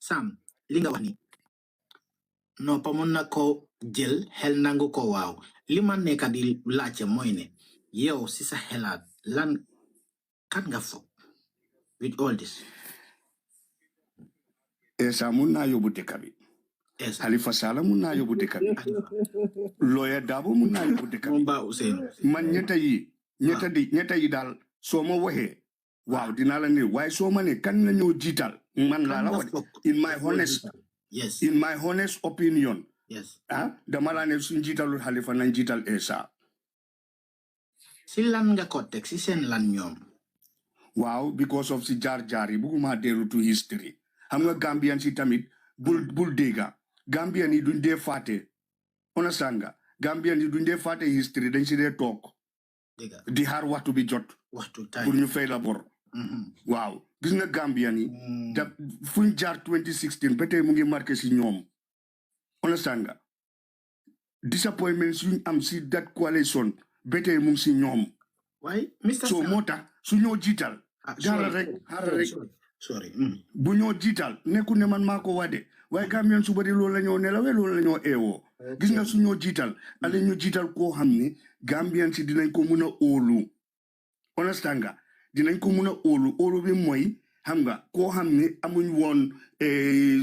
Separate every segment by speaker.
Speaker 1: Sam li nga wax ni noppa mun na ko jël xel nangu ko waaw li ma nekk di laajte mooy ne yow si sa xelaat lan kan nga foog with all this
Speaker 2: Esa mun naa yóbbu dëkk bi
Speaker 1: Esa
Speaker 2: Halifa Sallah mun naa yóbbu dëkk bi Lawyer Darboe mun naa yóbbu dëkk bi
Speaker 1: Ba Ousainou
Speaker 2: man ñetta yi daal soo ma waxee waaw dinaa la ne waaye soo ma ne kan la ñoo jiital man laa la wax in my honest opinion dama laa ne suñ jiitalul Halifa nañ jiital Esa
Speaker 1: si lan nga ko teg si seen lan ñoom
Speaker 2: waaw because of si jaar-jaar yi bugguma dellu to history xam nga Gambian si tamit bul dégga Gambian yi duñ dee fàtte understand nga Gambian yi duñ dee fàtte history dañ si dee toog di xaar waxtu bi jot pour ñu fay la bor waaw gis nga Gambian yi da fuñ jaar 2016 ba tey mu ngi marqué si ñoom understand nga disappointment suñ am si that coalition ba tey mu ngi si ñoom so moo tax su ñoo jiital xaaral rek bu ñoo jiital nekku ne man maa ko wade waaye Gambian su bari loolu la ñoo nelawee loolu la ñoo eewoo gis nga su ñoo jiital ale ñu jiital koo xam ne Gambian si dinañ ko mun a óolu understand nga dinañ ko mun a óolu bi mooy xam nga koo xam ne amuñ woon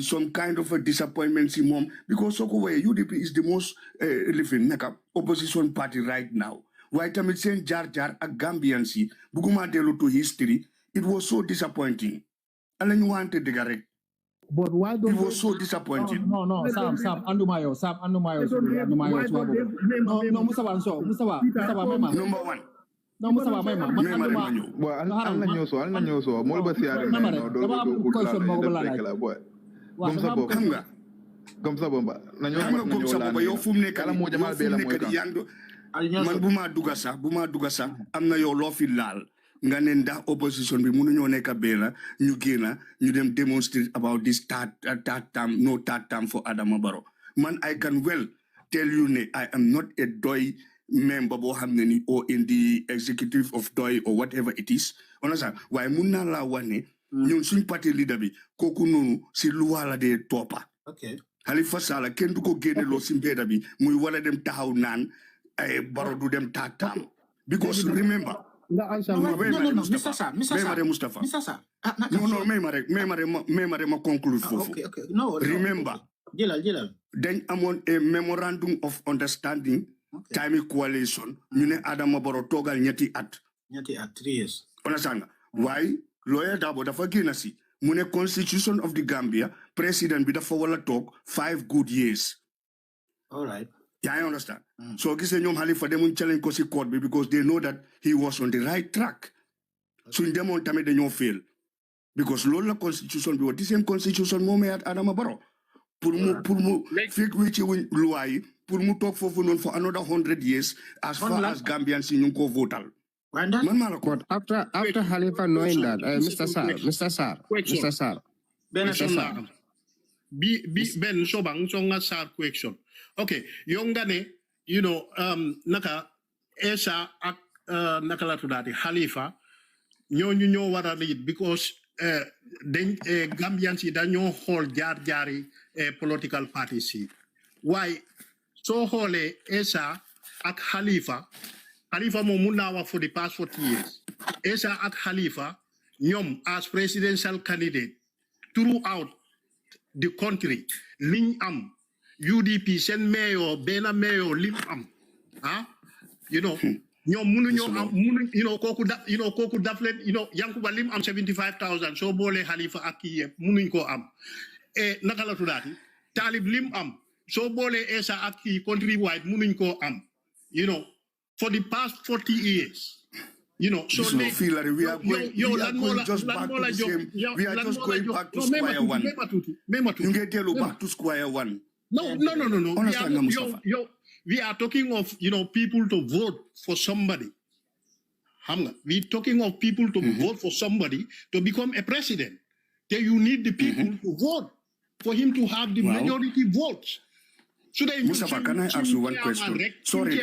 Speaker 2: some kind of a disappointment si moom because soo ko wooyee UDP is the most living naka opposition party right now waaye tamit seen jaar-jaar ak Gambian si bugguma dellu to history it was so disappointing ala ñu wante dëgg rek
Speaker 3: but why don't
Speaker 2: it was so disappointing
Speaker 3: no Sam anduma yow no Mustafa mema
Speaker 2: number one
Speaker 3: no Mustafa mema anduma
Speaker 4: bo al na ñoso mol ba siare no do
Speaker 3: question mo ko la
Speaker 4: comme ça bomba nañu
Speaker 2: comme ça bomba yow fu mu nekk
Speaker 4: kala mo jamal be la moy
Speaker 2: man bu ma dugga sax am na yow loo fi laal nga ne ndax opposition bi mënu ñoo nekk benn ñu génn ñu dem demonstrate about this third term for Adama Barrow man I can well tell you ne I am not a DOI member boo xam ne ni or in the executive of DOI or whatever it is understand waaye mun naa laa wax ne ñun suñ parti leader bi kooku noonu si luwa la dee toppa Halifa Sallah kenn du ko génne loo si mbedda bi muy wala dem taxaw naan Barrow du dem third term because remember
Speaker 1: no, Mr. Sir.
Speaker 2: Mustafa. No, may ma conclude fofu.
Speaker 1: Okay. No.
Speaker 2: Remember.
Speaker 1: Jilal.
Speaker 2: Then among a memorandum of understanding, time coalition, ñu ne Adama Barrow togal ñetti at
Speaker 1: 3 years.
Speaker 2: Understand? Why? Lawyer Darboe dafa génn si mu ne constitution of the Gambia, president bi dafa wala toog 5 good years.
Speaker 1: All right.
Speaker 2: Yeah, I understand. So gisee ñoom Halifa demuñ challenge ko si court bi because they know that he was on the right track. Suñ demoon tamit dañoo fail because loolu la constitution bi the same constitution moo may at Adama Barrow pour mu fekk wécci wuñ loi yi pour mu toog foofu noonu for another 100 years as far as Gambians si ñu ngi ko votal. Man maa la ko
Speaker 5: after Halifa knowing that Mr. Sir
Speaker 6: Ben Sobang songa sar question. Okay, young dane, naka Esa ak naka la tudati Halifa ñoo wara lead because Gambians yi dañoo xool jaar-jaari political parties yi. Why so xoolee Esa ak Halifa moom mun naa wax for the past 40 years. Esa ak Halifa ñoom as presidential candidate throughout the country liñ am UDP sen mayor bena mayor lim am ñoom mënuñoo am kooku daf leen Yankuba lim am 75,000 soo boolee Halifa ak kii yëpp mënuñ koo am naka la tuddaati Talib lim am soo boolee Esa ak kii countrywide mënuñ koo am for the past 40 years so
Speaker 2: we are just going back to square one. You get back to square one.
Speaker 6: No. We are talking of people to vote for somebody. We're talking of people to vote for somebody to become a president. Then you need the people to vote for him to have the majority votes. So
Speaker 2: Mustafa, can I ask you one question? Sorry.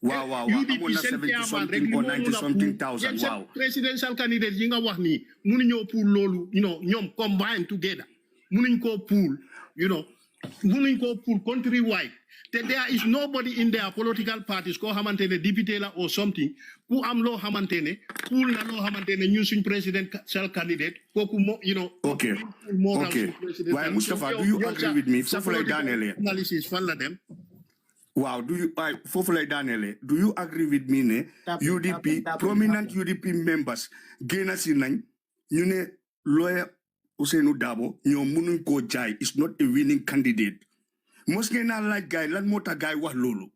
Speaker 2: Wow.
Speaker 6: UDP
Speaker 2: I'm on
Speaker 6: seen
Speaker 2: 70
Speaker 6: chairman
Speaker 2: something
Speaker 6: rek li
Speaker 2: or
Speaker 6: moo
Speaker 2: 90
Speaker 6: mun a
Speaker 2: something
Speaker 6: pull.
Speaker 2: thousand.
Speaker 6: Yéen seen
Speaker 2: Wow.
Speaker 6: presidential candidate yi nga wax nii mënuñoo pull loolu ñoom combine together mënuñ koo pull mënuñ koo pull country wide te there is nobody in their political parties koo xamante ne député la or something ku am loo xamante ne pull na loo xamante ne ñun suñ presidential candidate kooku
Speaker 2: Okay. Why, Mustafa, do you agree with me? Foofu lay daanele.
Speaker 6: analysis fan la dem.
Speaker 2: Wow, foofu lay daanele. Do you agree with me ne UDP prominent UDP members génn si nañ ñu ne lawyer Ousainou Darboe ñoom mënuñ koo jaay is not a winning candidate. Mos ngeen naa laaj gaay lan moo tax gaay wax loolu.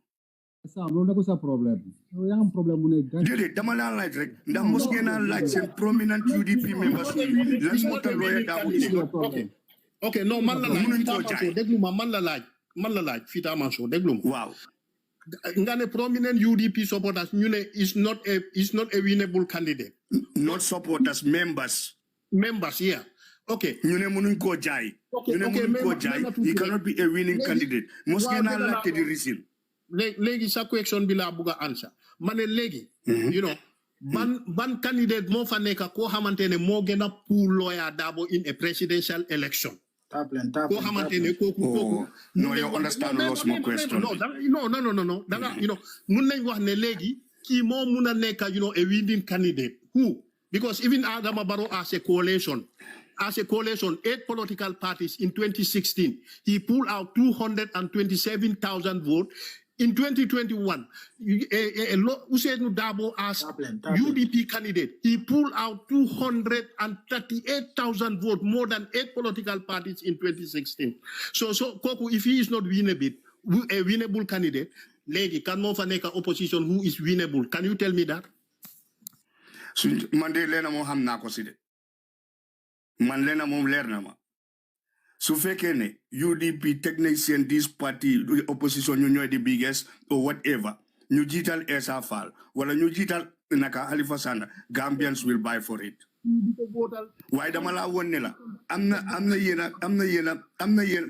Speaker 3: Sam loolu nekkul sa problème yow yaa am problème mu ne
Speaker 2: déedéet dama laa laaj rek ndax mos ngeen naa laaj seen prominent UDP members yi lan moo tax lawyer Darboe is not
Speaker 6: ok non man la laaj
Speaker 2: mënuñ koo jaay.
Speaker 6: déglu ma man la laaj Fita Manso déglu ma.
Speaker 2: Waaw.
Speaker 6: nga ne prominent UDP supporters ñu ne is not a winnable candidate.
Speaker 2: Not supporters, members.
Speaker 6: Yeah. Okay.
Speaker 2: ñu ne mënuñ koo jaay. ñu ne mënuñ koo jaay. He cannot be a winning candidate. Mos ngeen naa laajte di reason.
Speaker 6: léegi sa question bi laa bugg a answer ma ne léegi. ban candidate moo fa nekk koo xamante ne moo gën a pour lawyer Darboe in a presidential election. koo xamante ne kooku.
Speaker 2: No, you understand lost my question.
Speaker 6: No. danga mun nañ wax ne léegi kii moo mun a nekk a winning candidate. Who? Because even Adama Barrow as a coalition, 8 political parties in 2016, he pulled out 227,000 votes. In 2021, Ousainou Darboe as UDP candidate, he pulled out 238,000 votes, more than 8 political parties in 2016. So Koko, if he is not a winnable candidate, legi kan mo fa neka opposition who is winnable? Can you tell me that?
Speaker 2: Man de lena mo xam naa ko si de. Man lena moom leer na ma. Su fekkee ne UDP technician this party opposition ñu ñooy the biggest or whatever ñu jiital Essa Faal wala ñu jiital naka Halifa Sallah Gambians will buy for it. waaye dama laa won ne la am na yéena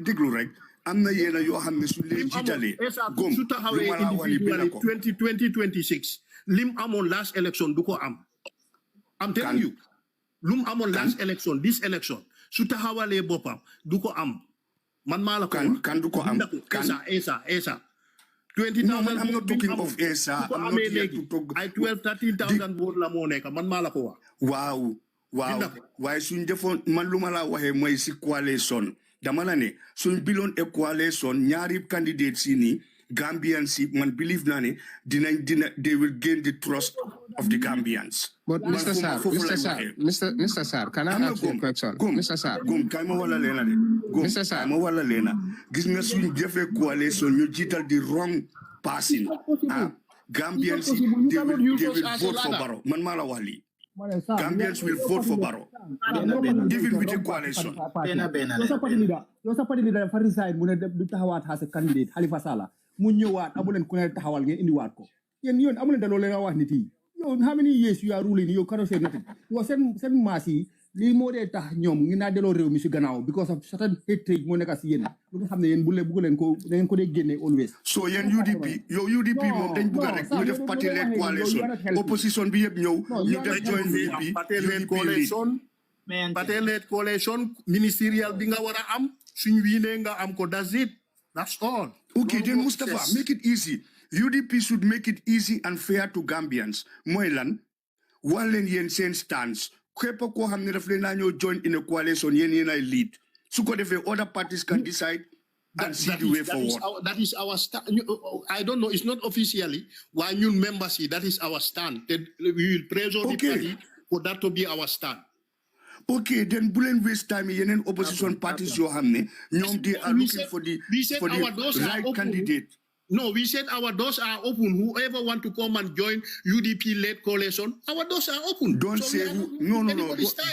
Speaker 2: déglu rek am na yéena yoo xam ne su leen jiitalee gom
Speaker 6: su taxawee individually 2026 lim amoon last election du ko am. I'm telling you lum amoon last election this election su taxawalee boppam du ko am man maa la ko wax
Speaker 2: kan du ko am
Speaker 6: Essa 20,000
Speaker 2: no man I'm not talking of Essa I'm not here to talk
Speaker 6: ay 13,000 votes la moo nekk man maa la ko wax
Speaker 2: waaw waaye suñ defoon man lu ma la waxee mooy si coalition dama la ne suñ biloon e coalition ñaari candidates yi nii Gambians si man believe naa ne they will gain the trust of the Gambians.
Speaker 5: But Mr. Sar, can I ask you a question? Mr. Sar.
Speaker 2: Kay ma wala leena de.
Speaker 5: Mr. Sar.
Speaker 2: Ma wala leena. Gis nga suñu defee coalition ñu jiital the wrong person. Gambians they will vote for Barrow. Man maa la wax lii. Gambians will vote for Barrow. Even with the coalition.
Speaker 3: Yow sa parti leader dafa resign mu ne du taxawaat as a candidate Halifa Sallah mu ñëwaat amu leen ku ne taxawal ngeen indiwaat ko yéen amu leen daloo leen a wax nit yi yow how many years you are ruling yow cannot say nothing yow seen maas yi lii moo dee tax ñoom ngi naa delloo réew mi si gannaaw because of certain hatred moo nekk si yéen lu nga xam ne yéen bugg leen ko da ngeen ko dee génne always
Speaker 2: so yéen UDP moom dañ bugg rek ñu def parti led coalition opposition bi yëpp ñëw ñu def join UDP
Speaker 6: parti led coalition ministerial bi nga war a am suñ wiinee nga am ko that's it that's all.
Speaker 2: Okay, then Mustafa, make it easy. UDP should make it easy and fair to Gambians. Mooy lan wax leen yéen seen stance képp koo xam ne daf leen naa ñoo join in a coalition yéen ay lead su ko defee other parties can decide and see the way forward.
Speaker 6: That is our stand. I don't know, it's not officially why new members that is our stand. We will pressure the party for that to be our stand.
Speaker 2: Okay, then bullen waste time in opposition parties you have ne they are looking for the right candidate.
Speaker 6: No, we said our doors are open. Whoever want to come and join UDP-led coalition, our doors are open.
Speaker 2: Don't say who. No.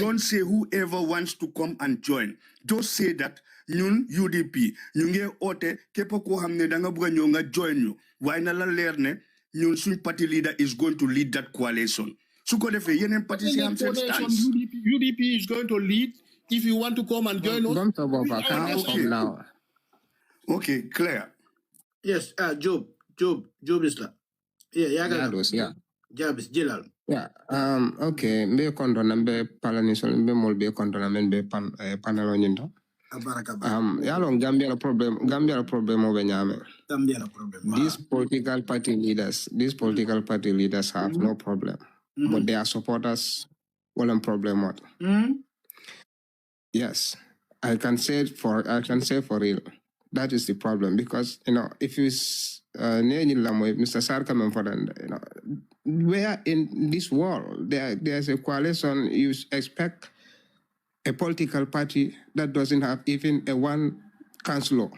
Speaker 2: Don't say whoever wants to come and join. Just say that ñun UDP ñu ngi oote képp koo xam ne da nga bëgg a ñëw nga join ñu waaye na la leer ne ñun suñ party leader is going to lead that coalition. Su ko defee yeneen parti si am seen stance.
Speaker 6: UDP is going to lead. If you want to come and join us.
Speaker 5: Don't talk about that.
Speaker 2: Okay, clear.
Speaker 1: Yes, Job Isla. Yeah, Jabis Jilal.
Speaker 5: Yeah. Okay. Mbe kondona mbe palanisol mbe mol be kondona mbe panelo nyinto. Yalong Gambia la problem over nyame.
Speaker 1: Gambia la problem.
Speaker 5: These political party leaders have no problem. But their supporters will problem what? Yes. I can say for real. That is the problem because if you Mr. Sarkam where in this world there's a coalition, you expect a political party that doesn't have even a one councillor.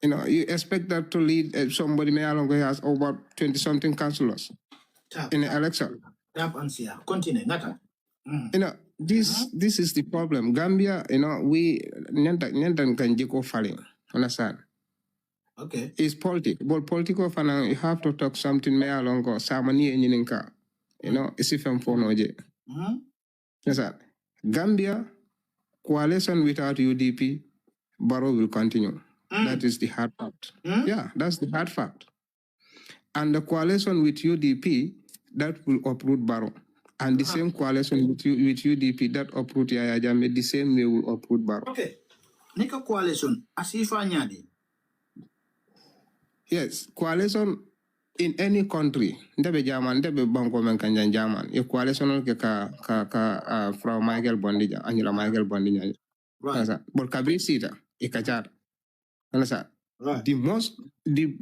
Speaker 5: You expect that to lead somebody who has over 20-something councillors in an election.
Speaker 1: Continue.
Speaker 5: This is the problem. Gambia, we nyantan can jiko falling. Understand?
Speaker 1: Okay.
Speaker 5: It's politics. But political finance, you have to talk something me along or samani enyininka. It's if I'm for noje. Understand? Gambia, coalition without UDP, Barrow will continue. That is the hard fact. Yeah, that's the hard fact. And the coalition with UDP, that will uproot Barrow. And the same coalition with UDP that uproot Yaya Jammeh, the same way will uproot Barrow.
Speaker 1: Okay. Nika coalition, asifa nyadi.
Speaker 5: Yes, coalition in any country. Ndebe German, ndebe banko menkanjan German. A coalition ke ka from Michael Bondija, Angela Michael Bondija.
Speaker 1: Right.
Speaker 5: But kabri sita, ikachar. Understand?
Speaker 1: Right.
Speaker 5: The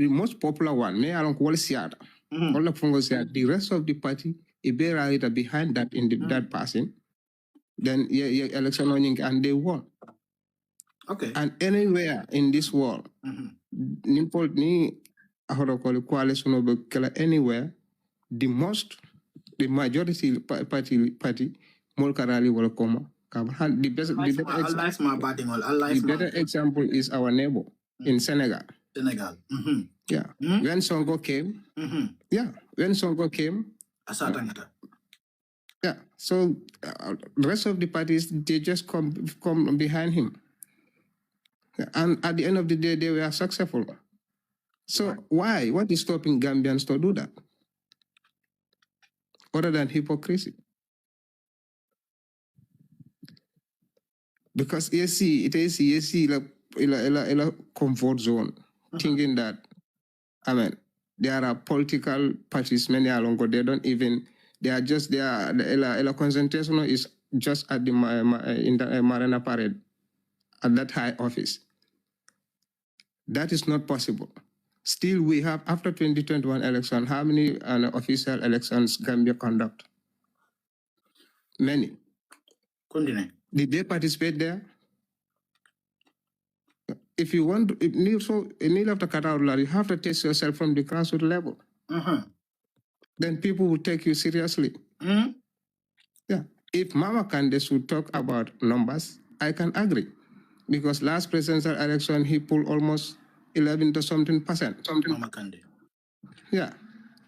Speaker 5: most popular one, me along wall siata. All the fungus the rest of the party, if they are behind that that person, then election and they won.
Speaker 1: Okay.
Speaker 5: And anywhere in this world, coalition anywhere, the majority party, Molkarali will come. The better example is our neighbor in Senegal. Yeah. When Sonko came, yeah. So the rest of the parties, they just come behind him. And at the end of the day, they were successful. So why? What is stopping Gambians to do that? Other than hypocrisy. Because it is a comfort zone, thinking that, there are political parties, many along, they don't even, the concentration is just at the in the Marina Parade, at that high office. That is not possible. Still, we have, after 2021 election, how many official elections Gambia conduct? Many.
Speaker 1: Continue.
Speaker 5: Did they participate there? If you want, you have to cut out, you have to test yourself from the grassroots level. Then people will take you seriously. Yeah. If Mama Kande should talk about numbers, I can agree. Because last presidential election, he pulled almost 11 to something percent.
Speaker 1: Mama Kande.
Speaker 5: Yeah.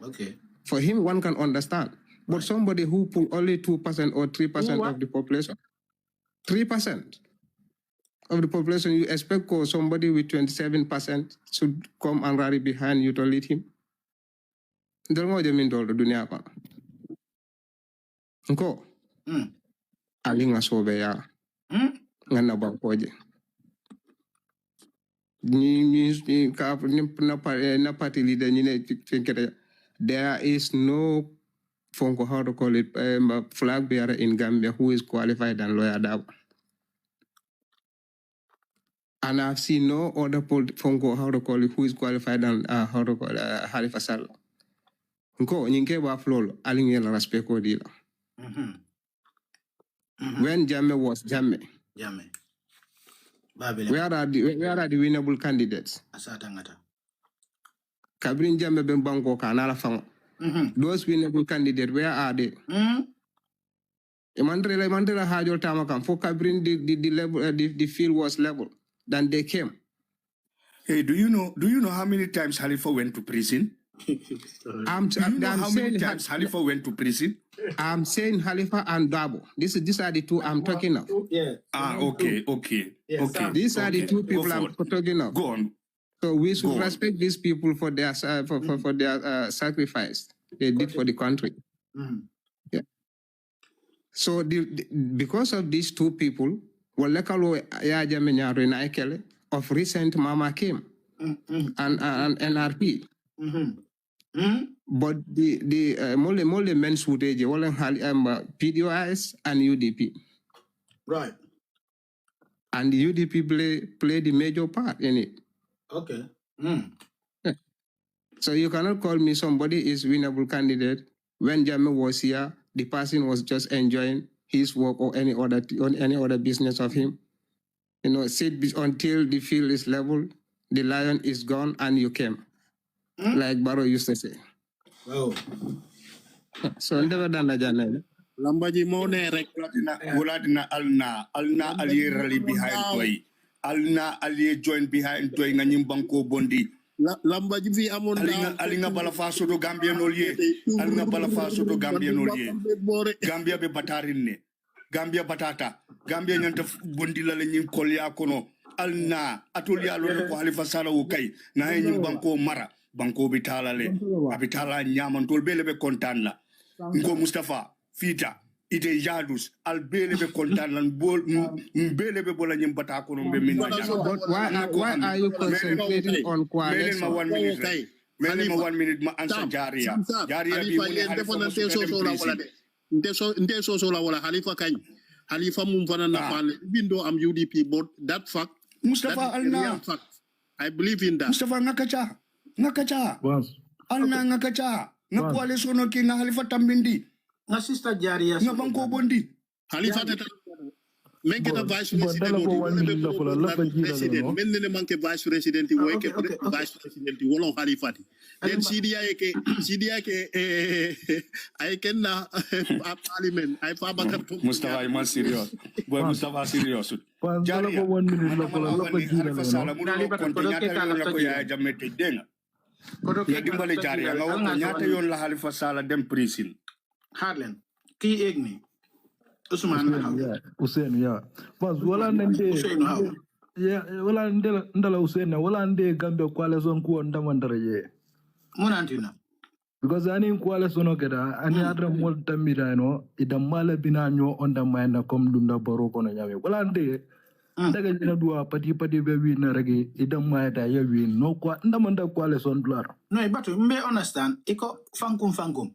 Speaker 1: Okay.
Speaker 5: For him, one can understand. But somebody who pulled only 2% or 3% of the population, 3% of the population, you expect somebody with 27% should come and rally behind you to lead him? Don't know what you mean to the dunya. Go. Alinga sobe ya. Ngana ba koje. Ni ka na party leader ni there is no Fonko, how to call it, flag bearer in Gambia who is qualified than Lawyer Dabo. And I've seen no other Fonko, how to call it, who is qualified than how to call it, Halifa Sallah. Nko nyinke ba flolo alinge la respecto dila. When Jammeh was Jammeh. Where are the winnable candidates?
Speaker 1: Asatangata.
Speaker 5: Kabrin Jammeh ben banko kanala famo. Those winnable candidates, where are they? Mandela had your time for Kabrin the level the field was level. Then they came.
Speaker 2: Hey, do you know how many times Halifa went to prison?
Speaker 5: I'm
Speaker 2: saying how many times
Speaker 5: Halifa
Speaker 2: went to prison?
Speaker 5: I'm saying Halifa and Dabo. These are the two I'm talking of.
Speaker 2: Okay.
Speaker 5: These are the two people I'm talking of.
Speaker 2: Go on.
Speaker 5: So we should
Speaker 2: Go on.
Speaker 5: respect these people for their for their sacrifice they did for the country. Yeah. So because of these two people, of recent Mama came and NRP. But the more men's footage, PDOIS and UDP.
Speaker 1: Right.
Speaker 5: And the UDP play the major part in it.
Speaker 1: Okay.
Speaker 5: Yeah. So you cannot call me somebody is winnable candidate when Jammeh was here, the person was just enjoying his work or any other business of him. You know, sit until the field is level, the lion is gone, and you came, like Barrow used to say.
Speaker 1: Oh.
Speaker 5: So never done that, Janelle.
Speaker 6: Lambaji mo ne rek
Speaker 2: Wuladina alna aliye rally behind Toy. Alna aliye join behind Toy nganyim banko bondi.
Speaker 6: Lambaji fi amon
Speaker 2: Alinga balafaso do Gambia nolye. Alinga balafaso do Gambia nolye. Gambia be batarinne. Gambia batata. Gambia nyanta bondi la nyin kolya kono. Alna atolya lo ko Halifa Sallah ukay. Na nyin banko mara. Banko bitala le. Abitala nyaman tol bele be kontan la. Ngo Mustafa Fita ite yadus albele be kontan bol mbele be bola nyim bata ko no be min
Speaker 5: why are you concentrating on
Speaker 2: coalition? Mele ma 1 minute ma answer Jaria bi mo
Speaker 6: nte so la wala Halifa kany Halifa mum fana na fan bindo am UDP but that fact
Speaker 2: Mustafa Alna
Speaker 6: fact I believe in that
Speaker 2: Mustafa ngakacha Alna ngakacha na coalition no ki na Halifa tambindi
Speaker 1: Na sister Jaria
Speaker 2: na banko bondi
Speaker 6: Halifa tata menke na vice president men manke vice president weke vice president wolo Halifa then CDA ke I can na parliament I fa bakar
Speaker 2: Mustafa is serious boy Mustafa serious Jaria
Speaker 7: ko 1 minute
Speaker 2: Halifa Sallah mu ko ko ya jamete denga ya dimbale Jaria nga ko ñaata yoon la Halifa Sallah dem prison
Speaker 1: Harlan ki egni
Speaker 7: Usain ya pas wala nende wala ndala Usain wala nde Gambia coalition ko ndamandara je
Speaker 1: munantina
Speaker 7: because ani coalition okeda ani adra mol tamira no idam mala bina nyo onda mayna comme dunda baro kono nyame wala nde daga dina duwa pati be wi na rege idam mayta ya wi no ko ndamanda coalition blar
Speaker 1: no batu mbe understand iko fankum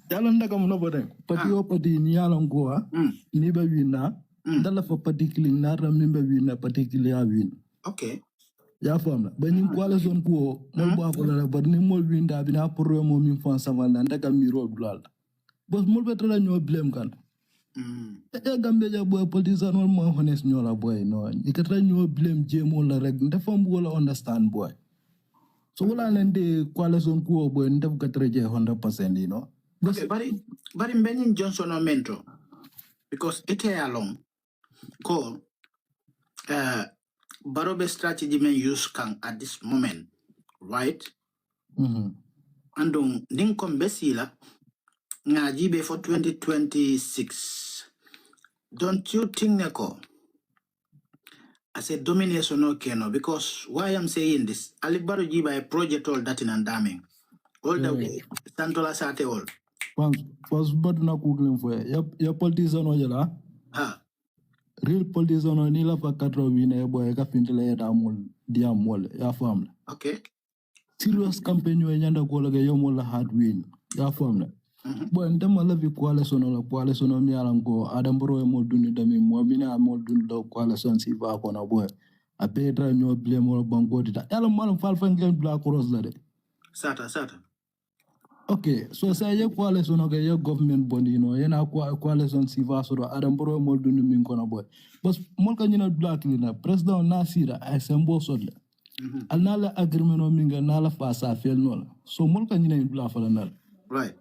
Speaker 7: yalla ndaga mo boden pati o pati ni yalla ngoa ni ba wina dala fa pati killing na ram ba wina pati killing win
Speaker 1: okay
Speaker 7: ya famna ba ni coalition ko mo ba ko la ba ni mo winda bi na pour mo mi fon sama ndaga mi ro dulal bos mo be tala ñoo blame kan e gambe ja boy politician wol mo honest ñoo la boy no ikata ñoo blame jemo la rek dafa mbu wala understand boy so wala lende coalition ko boy ndef katreje 100% you know.
Speaker 1: Okay, bari mbenin Johnson o mento because ite along ko barobe strategy men use kan at this moment right andong ning kombesila ngajibe for 2026 don't you think neko as a domination okay no because why I'm saying this alibaro jiba a project all that in andaming all the way santola sate all
Speaker 7: was but na googling for ya politician o jela real politician o ni la fa 4 wine boy ka fintile ya damul diamol ya famna
Speaker 1: okay
Speaker 7: serious campaign yo nyanda ko la yo mo la hard win ya famna boy ndama la vi coalition mi alango adambro e mo duni dami mo bina mo dun do coalition si va ko na boy a petra ñoo blé mo banko dita yalla malam fal fa ngeen black cross la de
Speaker 1: sata
Speaker 7: okay so say ye coalition okay ye government body no yena coalition si va so adambro mo duni min ko na boy bas mo ka ñina black ni na president Nasira ay sembo so la alnala agreement o minga nala fa sa fel no so mo ka ñina black fa la
Speaker 1: right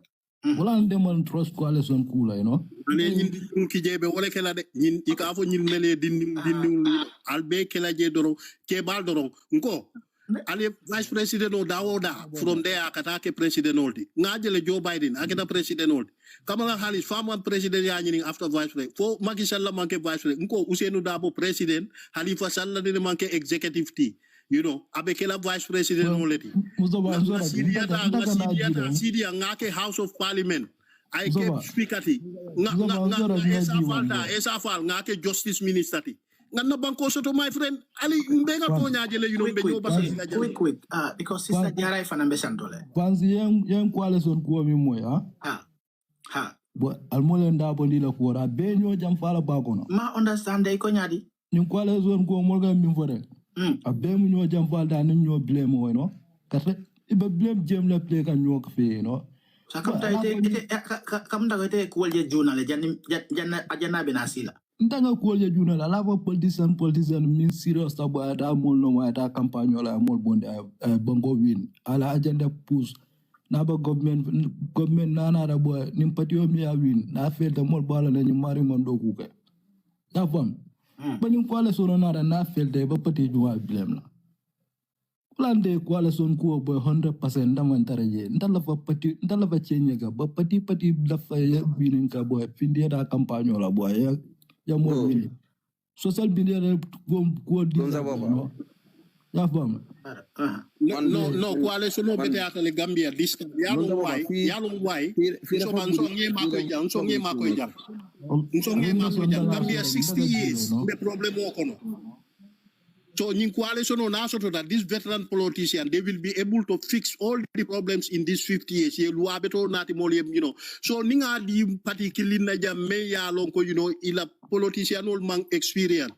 Speaker 7: wala ndemal trust coalition kula you know
Speaker 6: ane ñin ki jebe wala kala de ñin ika fo ñin mele dindi albe kala je doro ke bal doro nko ale vice president o dawoda from there akatake president oldi ngajele Joe Biden akata president oldi Kamala Harris former president ya ñini after vice president fo Macky Sall manke vice president nko Ousainou Darboe president Halifa Sallah de manke executive team you know avec la vice president on leti Syria ngake House of Parliament I kept speakati esa fal ngake justice minister ti nganna banko soto my friend ali mbenga ko nyaajele you know be yo basi la jale
Speaker 1: quick because sister Jaray fana be santole
Speaker 7: kwanzi yen coalition ko mi moy
Speaker 1: ha
Speaker 7: bo almole nda bondi la ko ra be ñoo jam fala ba ko no
Speaker 1: ma understand day ko nyaadi
Speaker 7: ñu coalition ko mo ga mi fo rek a be mu ñoo jam fal da ñu ñoo blame woy no kata ibe blame jem la play kan ñoo ko fe no
Speaker 1: sa kam tay kam da te ko je journal janna ajana be nasila
Speaker 7: ndanga ko je juna la politician min serious ta bo da mol no ma ta campagne wala mol bonde bango win ala agenda push na ba government na da bo nim patio mi ya win na fel da mol bala na ni mari man do ku ke ta fam ba ñu ko la so na da na fel de ba pati ju wa blame la plan de ko la son ko bo 100% da man taraje ndala fa chenye ga ba pati da fa ya win ka bo finde da campagne wala bo ya mo win social media ko di ya fam
Speaker 6: no coalition no bete atale Gambia this yalum why so man so ngi ma ko jam Gambia 60 years the problem o kono so in coalition on also that this veteran politician they will be able to fix all the problems in these 50 years ye loi beto nati moliem you know so ninga di particularly na jam me ya lonko you know ila politician ol mang experience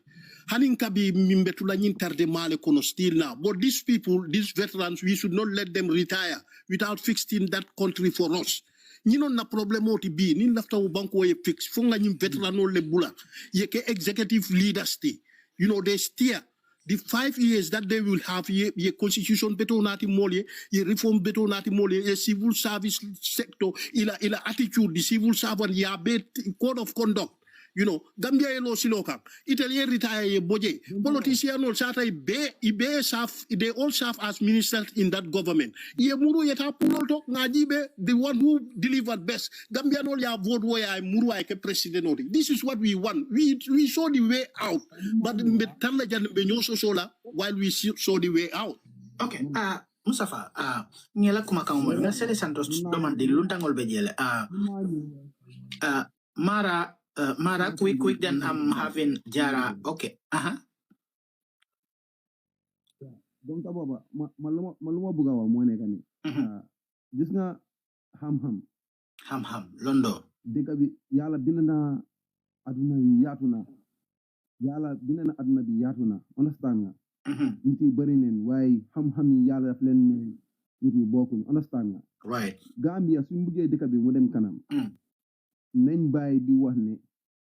Speaker 6: hanin kabi mimbetu la nyin tarde male kono still now but these people these veterans we should not let them retire without fixing that country for us non na problème oti bi ni lafta banko ye fix fo nga nyim veteran ol le bula ye ke executive leaders you know they steer the 5 years that they will have ye constitution beto nati molye ye reform beto nati molye ye civil service sector ila attitude the civil servant ya be code of conduct you know Gambia elo siloka Italian retire ye boje politician all sata they all serve as ministers in that government ye muru yeta pulolto ngajibe the one who delivered best Gambia no ya vote where I muru ay ke president odi this is what we want we saw the way out but metalla jan be nyoso sola while we saw the way out
Speaker 1: okay Mustafa nyela kuma kan mo Mercedes Santos domande luntangol be jele Mara, quick, then I'm having Jara. Okay.
Speaker 3: Donc baba maluma buga wa mo ne kani gis nga ham
Speaker 1: Londo
Speaker 3: deka bi yalla binana aduna bi yatuna yalla binana aduna bi yatuna understand nga nit yi bari neen way ham yi yalla daf len nit yi bokku understand nga
Speaker 1: right
Speaker 3: Gambia suñu bëggé deka bi mu dem kanam nañ bay di wax ne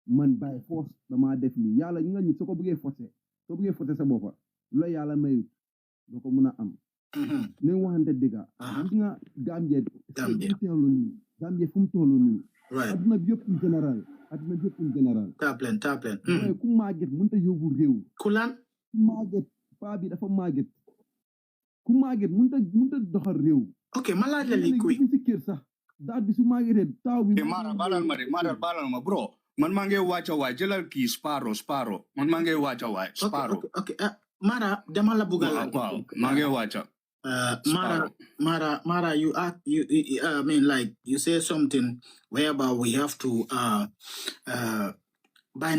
Speaker 3: man bay force dama def li yalla ñu nga nit soko bëggé forcer sa bopa lo yalla may do ko mëna am ne waxante diga gis nga Gambia fu mu tollu ni
Speaker 1: right
Speaker 3: aduna bi yëpp en général
Speaker 1: taplen
Speaker 3: ku maget mën ta yobbu rew
Speaker 1: kulan
Speaker 3: maget pa bi dafa maget ku maget mën ta doxal rew
Speaker 1: okay malade li quick
Speaker 3: ci kër sax daal bi su magete taw bi
Speaker 2: mara balal ma bro man mangi wacha wa jelal ki sparo man mangi wacha wa sparo
Speaker 1: okay Mara demala bugal
Speaker 2: wow mangi wacha
Speaker 1: Mara you I mean like you say something whereby we have to buy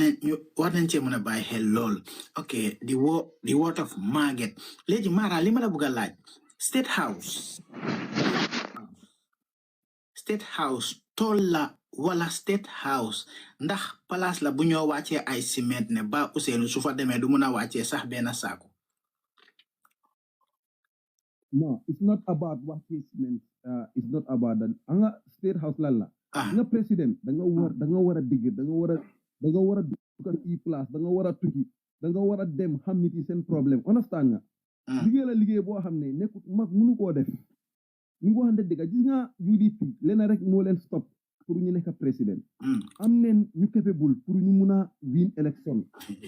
Speaker 1: what didn't you buy hell okay the word of market lady Mara limala bugal like State House tolla wala State House ndax place la bu ñoo wàccee ay ciment ne ba Ousseynou su fa demee du mën a wàccee sax benn saako.
Speaker 3: No, it's not about what cement. It's not about that. Anga State House lalla. Nga president da nga wara digg da nga wara dugal i place da nga wara tukki da nga wara dem xam nit yi seen problème understand nga liggéey la liggéey boo xam ne nekkut mag mënu koo def ñu ko xamante dëgg gis nga UDP leen rek moo leen stop pour ñu nekk président am neen ñu capable pour ñu mun a win election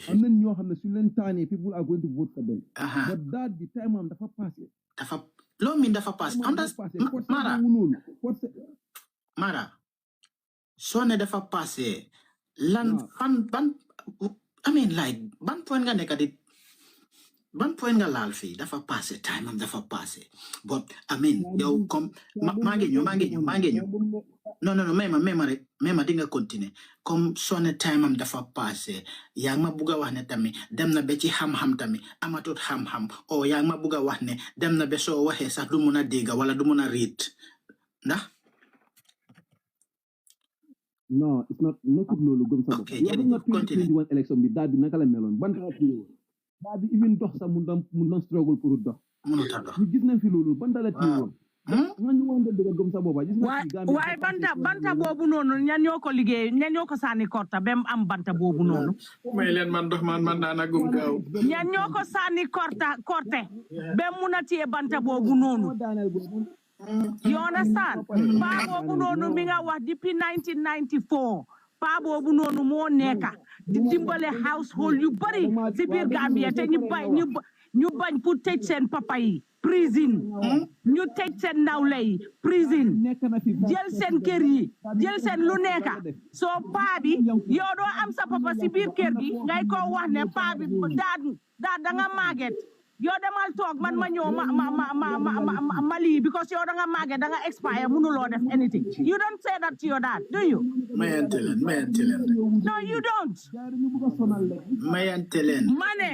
Speaker 3: am neen ñoo xam ne suñu leen taanee people are going to vote for them but that the time am dafa passé
Speaker 1: loo min dafa passé Mara soo ne dafa passé lan ban I mean like ban point nga nekk di ban point nga laal fii dafa passé time am dafa passé but I mean yow comme maa ngi ñëw non may ma di nga continuer comme sonne time am dafa passé yaa ngi ma bugg a wax ne tamit dem na ba ci xam-xam tamit amatut xam-xam o yaa ngi ma bugg a wax ne dem na ba soo waxee sax du mun a dégg wala du mun a read ndax
Speaker 3: non it's not nekkul loolu gëm sa bopp yow nga 2021 élection bi daal bi naka la meloon ban taa ci woon daal bi even dox sax mun doon struggle pour dox
Speaker 1: mënut a dox
Speaker 3: ñu gis nañ fi loolu ban taa la ci woon nga ñu woon dëgg gëm sa bopp gis nga
Speaker 8: waaye banta boobu noonu ñan ñoo ko liggéey ñan ñoo ko sànni korta ba mu am banta boobu noonu
Speaker 4: may leen man dox man daana gum gaaw
Speaker 8: ñan ñoo ko sànni korte ba mun a téye banta boobu noonu you understand paa boobu noonu mi nga wax depuis 1994 paa boobu noonu moo nekka di dimbale household yu bari si biir Gambia te ñu bañ pour tëj seen papa yi prison ñu tëj seen nawle yi prison jël seen kër yi jël seen lu nekka soo paa bi yow doo am sa papa si biir kër gi ngay ko wax ne paa bi daa da nga màgget yow demal toog man ma ñëw ma lii because yow da nga màgget da nga expire mënuloo def anything you don't say that to your dad do you
Speaker 1: mayante leen
Speaker 8: no you don't
Speaker 1: mayante leen
Speaker 8: ma ne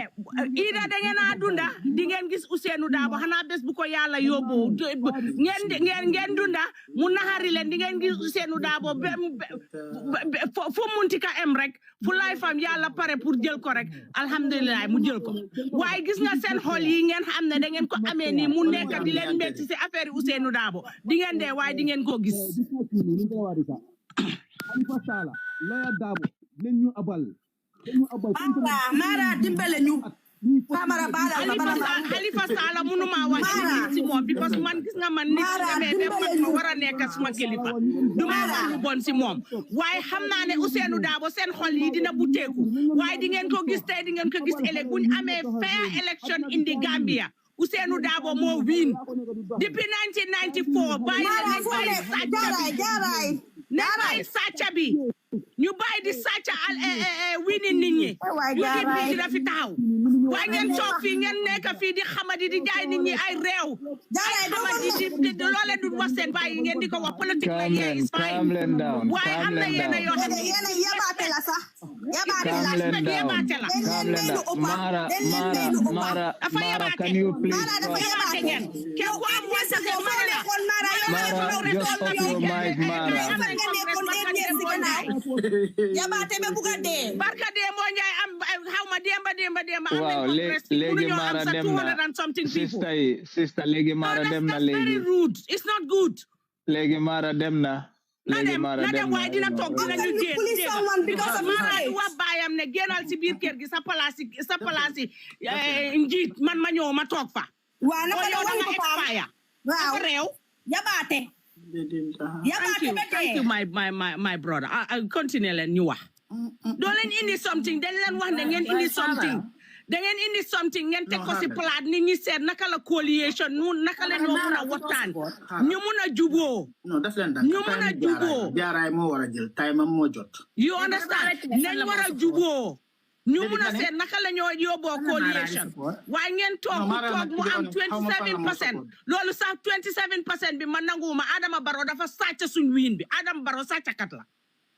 Speaker 8: ida da ngeen a dunda di ngeen gis Ousainou Darboe xanaa bés bu ko yàlla yóbbu ngeen dunda mu naxari leen di ngeen gis Ousainou Darboe fu munti ka em rek fu lay fam yàlla pare pour jël ko rek alhamdulilah mu jël ko waaye gis nga seen xol yi ngeen xam ne da ngeen ko amee nii mu nekk di leen metti si affaire Ousainou Darboe di ngeen dee waaye di ngeen ko gis
Speaker 3: Halifa Sallah Lawyer Darboe leen ñu abal
Speaker 9: Mara dimbale ñu
Speaker 8: Halifa Sallah mënuma wax ci moom because man gis nga man nit demee ba ma war a nekk suma kilifa duma wax lu bon si moom waaye xam naa ne Ousainou Darboe seen xol yi dina buteeku waaye di ngeen ko gis tey di ngeen ko gis ëllëg buñ amee fair election in the Gambia Ousainou Darboe moo win depuis 1994 bàyyi sàcca bi ñu bàyyi di sàcca wini nit ñi UDP dina fi taxaw waaye ngeen toog fii ngeen nekk fii di xamadi di jaay nit ñi ay réew ay xamadi di loole du wax seen bàyyi ngeen di ko wax politique la yee is fine waaye am na yenn yoo xam ne
Speaker 9: yabaate la sax
Speaker 8: yabaate la
Speaker 10: Mara, can you please just off your mic, Mara.
Speaker 9: Yabaate be buga dee
Speaker 8: barka dee moo ñaay am xawma demba
Speaker 10: waaw léegi Mara dem na sister léegi Mara dem na léegi
Speaker 8: very rude it's not good
Speaker 10: léegi Mara dem na
Speaker 8: waaye dina toog dina ñu dee Mara du wax baayam ne génnal si biir kër gi sa place njiit man ma ñëw ma toog fa
Speaker 9: waa naka
Speaker 8: yow da nga expire
Speaker 9: waaw
Speaker 8: réew
Speaker 9: yabaate
Speaker 8: thank you my brother continue leen ñu wax doo leen indi something dañ leen wax ne ngeen indi something da ngeen indi something ngeen teg ko si plate nit ñi seet naka la coalition naka la ñoo mun a waxtaan ñu mun a juboo ñu mun a juboo
Speaker 1: jaaraay moo war a jël time am moo jot
Speaker 8: you understand nañ war a juboo ñu mun a seet naka la ñoo yóbboo coalition waaye ngeen toog mu am 27% loolu sax 27% bi ma nanguwuma Adama Barrow dafa sàcc suñ wiin bi Adama Barrow sàccakat la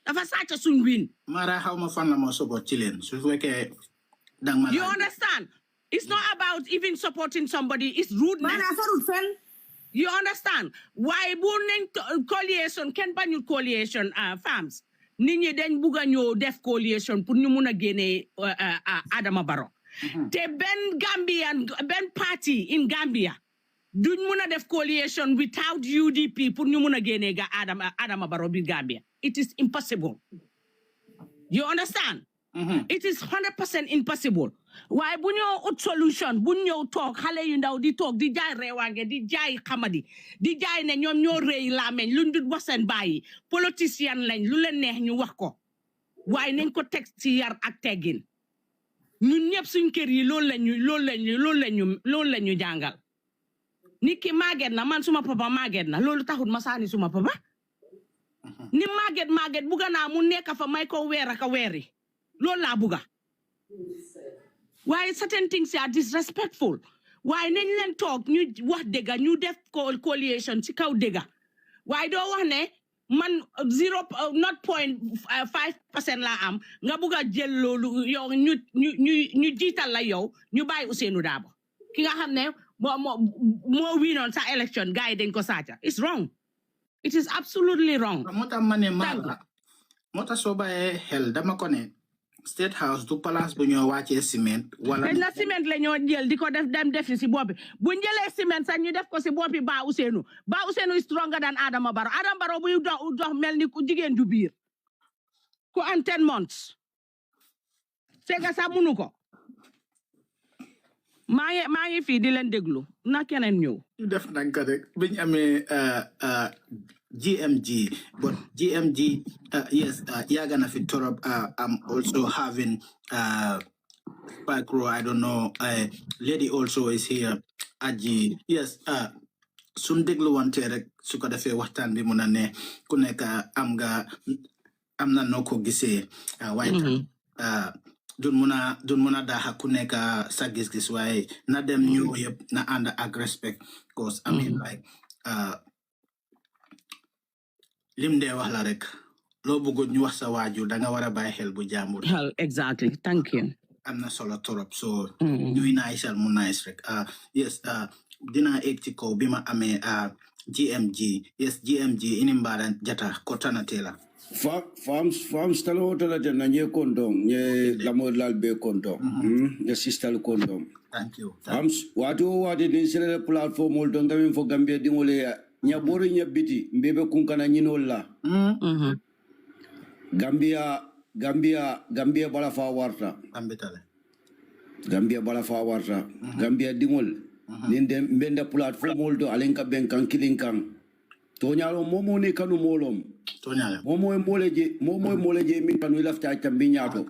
Speaker 8: dafa sàcc suñ wiin
Speaker 1: Mara xaw ma fan la moo support ci leen su fekkee
Speaker 8: you understand it's not about even supporting somebody it's rudeness you understand waaye bu nañ coalition kenn bañul coalition farms nit ñi dañ bugg a ñëw def coalition pour ñu mun a génnee Adama Barrow te benn party in Gambia duñ mun a def coalition without UDP pour ñu mun a génnee Adama Barrow bi Gambia it is impossible you understand it is 100% impossible waaye bu ñëw ut solution bu ñëw toog xale yu ndaw di toog di jaay reewaange di jaay xamadi di jaay ne ñoom ñoo rëy laameñ luñ dut wax seen bàyyi politicien lañ lu leen neex ñu wax ko waaye nañ ko teg ci yar ak teggin ñun ñëpp suñ kër yi loolu lañu jàngal nit ki màgget na man suma papa màgget na loolu taxut ma saani suma papa ni màgget bugga naa mu nekk fa may ko weer ak a weeri loolu laa bugga Why certain things are disrespectful? Why nañ leen toog ñu wax dëgga ñu def coalition ci kaw dëgga? Why doo wax ne man 0.5% la am nga bugg a jël loolu yow ñu jiital la yow ñu bàyyi Ousainou Darboe ki nga xam ne moo wiinoon sa election gars yi dañ ko saaca. It's wrong. It is absolutely wrong.
Speaker 1: moo tax ma ne moo tax soo bàyyee xel dama ko ne State House du place bu ñoo wàccee ciment wala
Speaker 8: dañ la ciment la ñoo jël di ko def dem def si boppi bu njëlee ciment sax ñu def ko si boppi Ba Ousainou is stronger than Adama Barrow. Adama Barrow buy dox mel ni ku jigéen ju biir ku am 10 months sega sax munu ko. maa ngi fii di leen déglu na keneen ñëw.
Speaker 1: ñu def nanka rek biñ amee GMG, but GMG, yes, Yagana Fitorop, I'm also having Spike Row, I don't know, lady also is here, Aji, yes, sun deglu wante rek su ko defee waxtaan bi mun a ne ku nekk am na noo ko gisee waaye dun mun a daaxa ku nekk sa gis-gis waaye na dem ñëw yëpp na ànd ak respect because I mean like lim dee wax la rek loo bëggoon ñu wax sa waajur da nga war a bàyyi xel bu jàmbur.
Speaker 8: Exactly, thank you.
Speaker 1: am na solo torop so ñuy naayisal mu naayis rek yes dinaa egg ci kaw bi ma amee GMG yes GMG inimbara jata ko tanatela
Speaker 11: Farms talo talata na nye kondom nye lamo lalbe kondom nye sistal kondom.
Speaker 1: Thank you.
Speaker 11: Farms wati din sele platform ol don tamin fo Gambia dingole nya bori nya biti mbebe kunkana nyinol la. Gambia bala fa warta. Gambia bala fa warta. Gambia dingol ninde mbenda platform ol do alenka benkan kilinkan. Tonyalo momo ne kanu molom.
Speaker 1: Tonyalo.
Speaker 11: Momo moleje min kanu ilafta tambi nyato.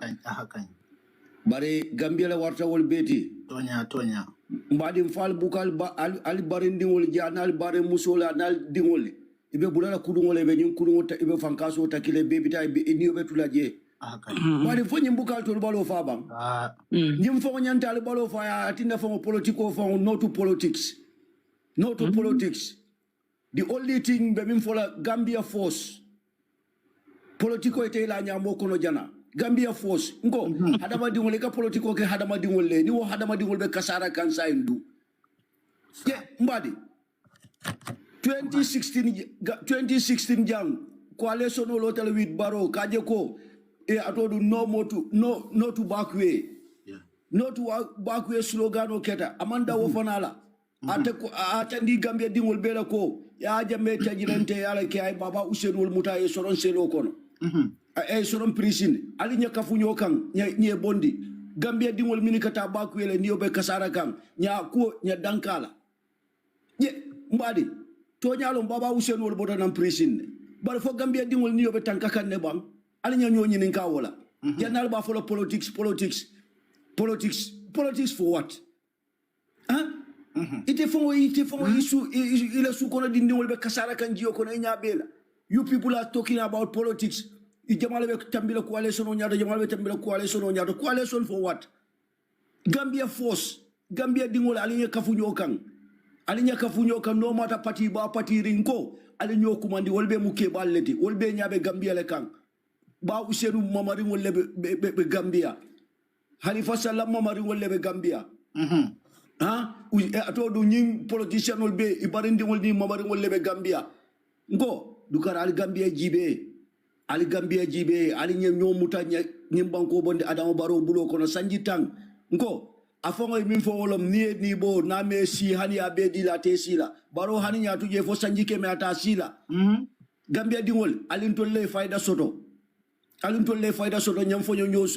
Speaker 11: Bare Gambia la warta wol beti.
Speaker 1: Tonya.
Speaker 11: Mbadi mfal bukal al barindi wol janal bare musola nal dingol. Ibe bulala kudungole be nyum kudungota ibe fankaso takile bebita ibe iniyo betulaje. Mbadi fo nyim bukal to balo fa bang. Nyim fo nyanta al balo fa ya atinda fo politiko fo no to politics. No to politics. The only thing be min fola Gambia force. Politiko ite la nyamo kono jana. Gambia force. Ngo hadama dingole ka politiko ke hadama dingole ni wo hadama dingole be kasara kansa indu. Ke mbadi 2016 jang coalition lo tel with Barrow kaje ko e atodu no to back way. No to back way slogan o keta amanda wo fanala. Atandi Gambia dingol bela ko ya jamme tajirante yala ke ay baba Ousainou muta e soron selo kono ay soron prison ali nya kafunyo kan nya bondi Gambia dingol minikata bakwele niyo be kasara kan nya ko nya dankala ye mbadi to nyalo baba Ousainou boda nan prison bar fo Gambia dingol niyo be tanka kan ne bang ali nya nyoni nin ka wala janal ba fo politics for what ite fongo isu ila su kono dindi wolbe kasara kan jiyo kono nyabela. You people are talking about politics. Jamale be tambila coalition on nyado jamale be tambila coalition on nyado. Coalition for what? Gambia force. Gambia dingol alinya kafunyo kan no matter party ba party rinko alinyo kumandi wolbe muke balleti wolbe nyabe Gambia le kan. Ba Ousainou mamari wolle be Gambia. Halifa Sallah mamari wolle be Gambia. Atodu nying politician will be ibarindi will ni mamari will lebe Gambia. Ngo dukar ali Gambia jibe ali nyem nyomuta nyem banko bonde Adama Barrow bulo kono sanjitang. Ngo afongo min fo wolom ni bo na me si hani abedi la tesila Barrow hani nyatu je fo sanjike me ata sila. Gambia dingol alintolle fayda soto nyam fo nyo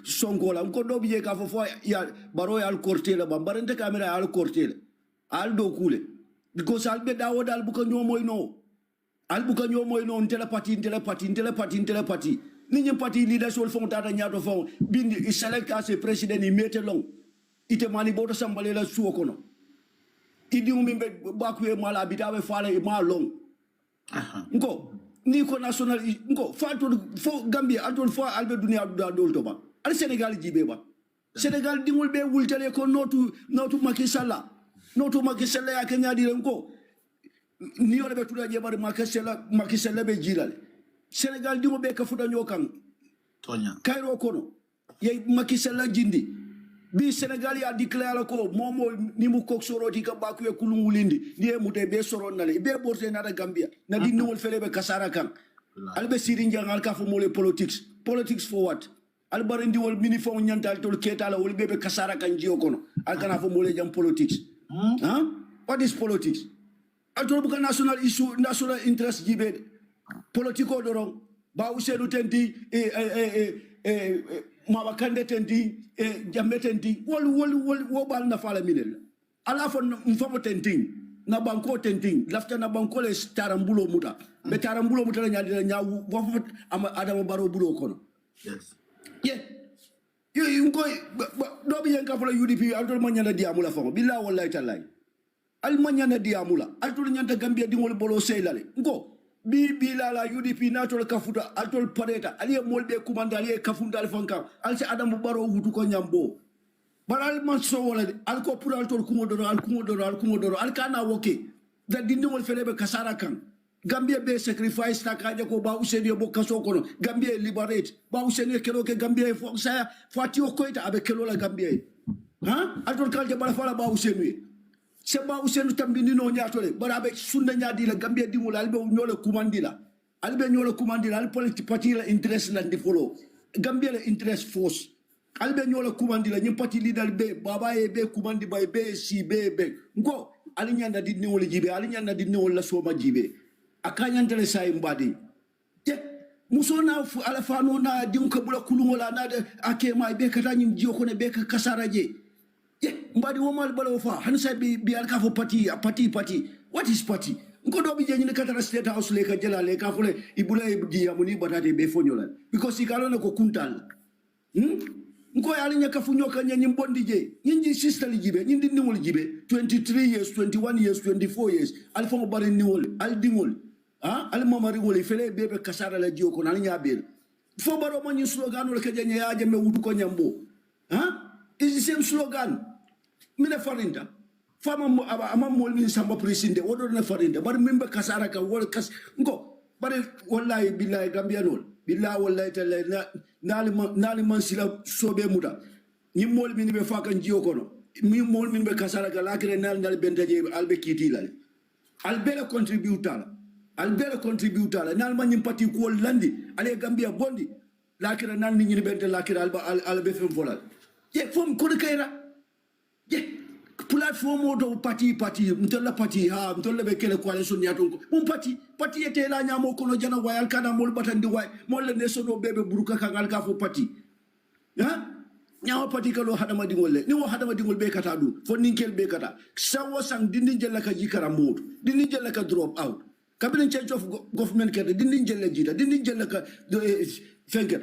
Speaker 11: sonko la ko do biye ka fo ya Barrow al kortela ba barante camera al kortela al do kule because al be dawo dal bu ko nyomoy no telepati ni nyam parti leadership fo tata nyato fo bindi select as president ni mete long ite mani boto sambale la suo kono idi umbe bakwe mala bitawe fale ma long ngo ni ko national ngo fo Gambia altol fo albe dunia da dol to ba al Senegal jibe ba Senegal dingol be wultale ko notu Macky Sall ya Kenya dire ko ni wala be tuda je bari Macky Sall be jilale Senegal dingol be ka fuda nyokan
Speaker 1: tonya
Speaker 11: Cairo kono ye Macky Sall jindi bi Senegal ya declare ko momo ni mu kok soroti ka baku e kulum wulindi ni e mute be soron nale be borte na Gambia na di newol fele be kasara kan albe siri njangal ka fo mole politics for what albare ndi wol mini fo nyantal tol ketala wol bebe kasara kan jio kono alkana fo mole jam politics what is politics altol buka national issue national interest jibe politico dorong ba usenu tenti ma kande tenti jambe tenti wol bal na fala minel ala fo mfamo tenti na banko tenti lafta na banko le tarambulo muta be tarambulo muta nya nyawu wo adama baro bulo kono
Speaker 1: yes
Speaker 11: yeah you go do bi yanka fala UDP altol manya na diamula fo billahi wallahi tallahi al manya na diamula altol nyanta Gambia dingol bolo seylale ngo bi la UDP natol kafuta altol pareta ali molbe kumanda ali kafunda al fanka al ci adamu baro wutu ko nyambo baral man so wala al ko pour altol kumodoro al kana woke da dindol felebe kasara kan Gambia be sacrifice ta kaje ko ba useni bo kaso kono Gambia liberate ba useni kelo ke Gambia fo saya fati o koita abe kelo la Gambia altol kalje bala fala ba useni se ba usenu tambini no nyatole bara be sunna nyadi la Gambia dimul albe nyole kumandila al politique parti la interest la ndi follow Gambia la interest force albe nyole kumandila nyim parti leader be baba e be kumandi bay be si be ngo alinyanda di niwol jibe alinyanda di niwol la soma jibe akanyandele say mbadi te musona fu ala fano na dim ko bula kulungola na de akema be kata nyim jiyo ko ne be ka kasaraje mbadi womal balo fa hansa bi alka fo parti what is party nko do bi jenyi katara state house le ka jela le ka fole ibula di amuni batate be fonyola because ikalo ko kuntal nko yali nyaka funyo ka nyi bondi je nyinji sister lijibe nyindi niwol jibe 23 years 21 years 24 years alfa mo bari niwol al dingol al mamari wol fele bebe kasara la jiyo ko nan nyabel fo baro mo nyi slogan wol ka jenye ya jame wudu ko nyambo is the same slogan mina farinda fama ama molmin samba presinde wodo na farinda bar mimbe kasara ka wol kas ngo bare wallahi billahi gambianol billahi wallahi talla nali man sila sobe muda ni molmin be fakan jiyo kono mi molmin be kasara ka lakire nal bentaje albe kitila albele contributor nal man nyimpati ko landi ale gambia bondi lakire nal ni bente lakire albe fem volal ye fom ko kayra ye platform odo parti mtola parti mtola be kele coalition yaton ko mon parti ete la nyamo kono jana wayal kana mol batandi way mol le nesono bebe buruka kangal ka fo parti nyawo parti kalo hadama dingol ni wo hadama dingol be kata du fo ninkel be kata sawo sang dindin jella ka jikara mod dindin jella ka drop out cabinet change of government kete dindin jella jida dindin jella ka fenker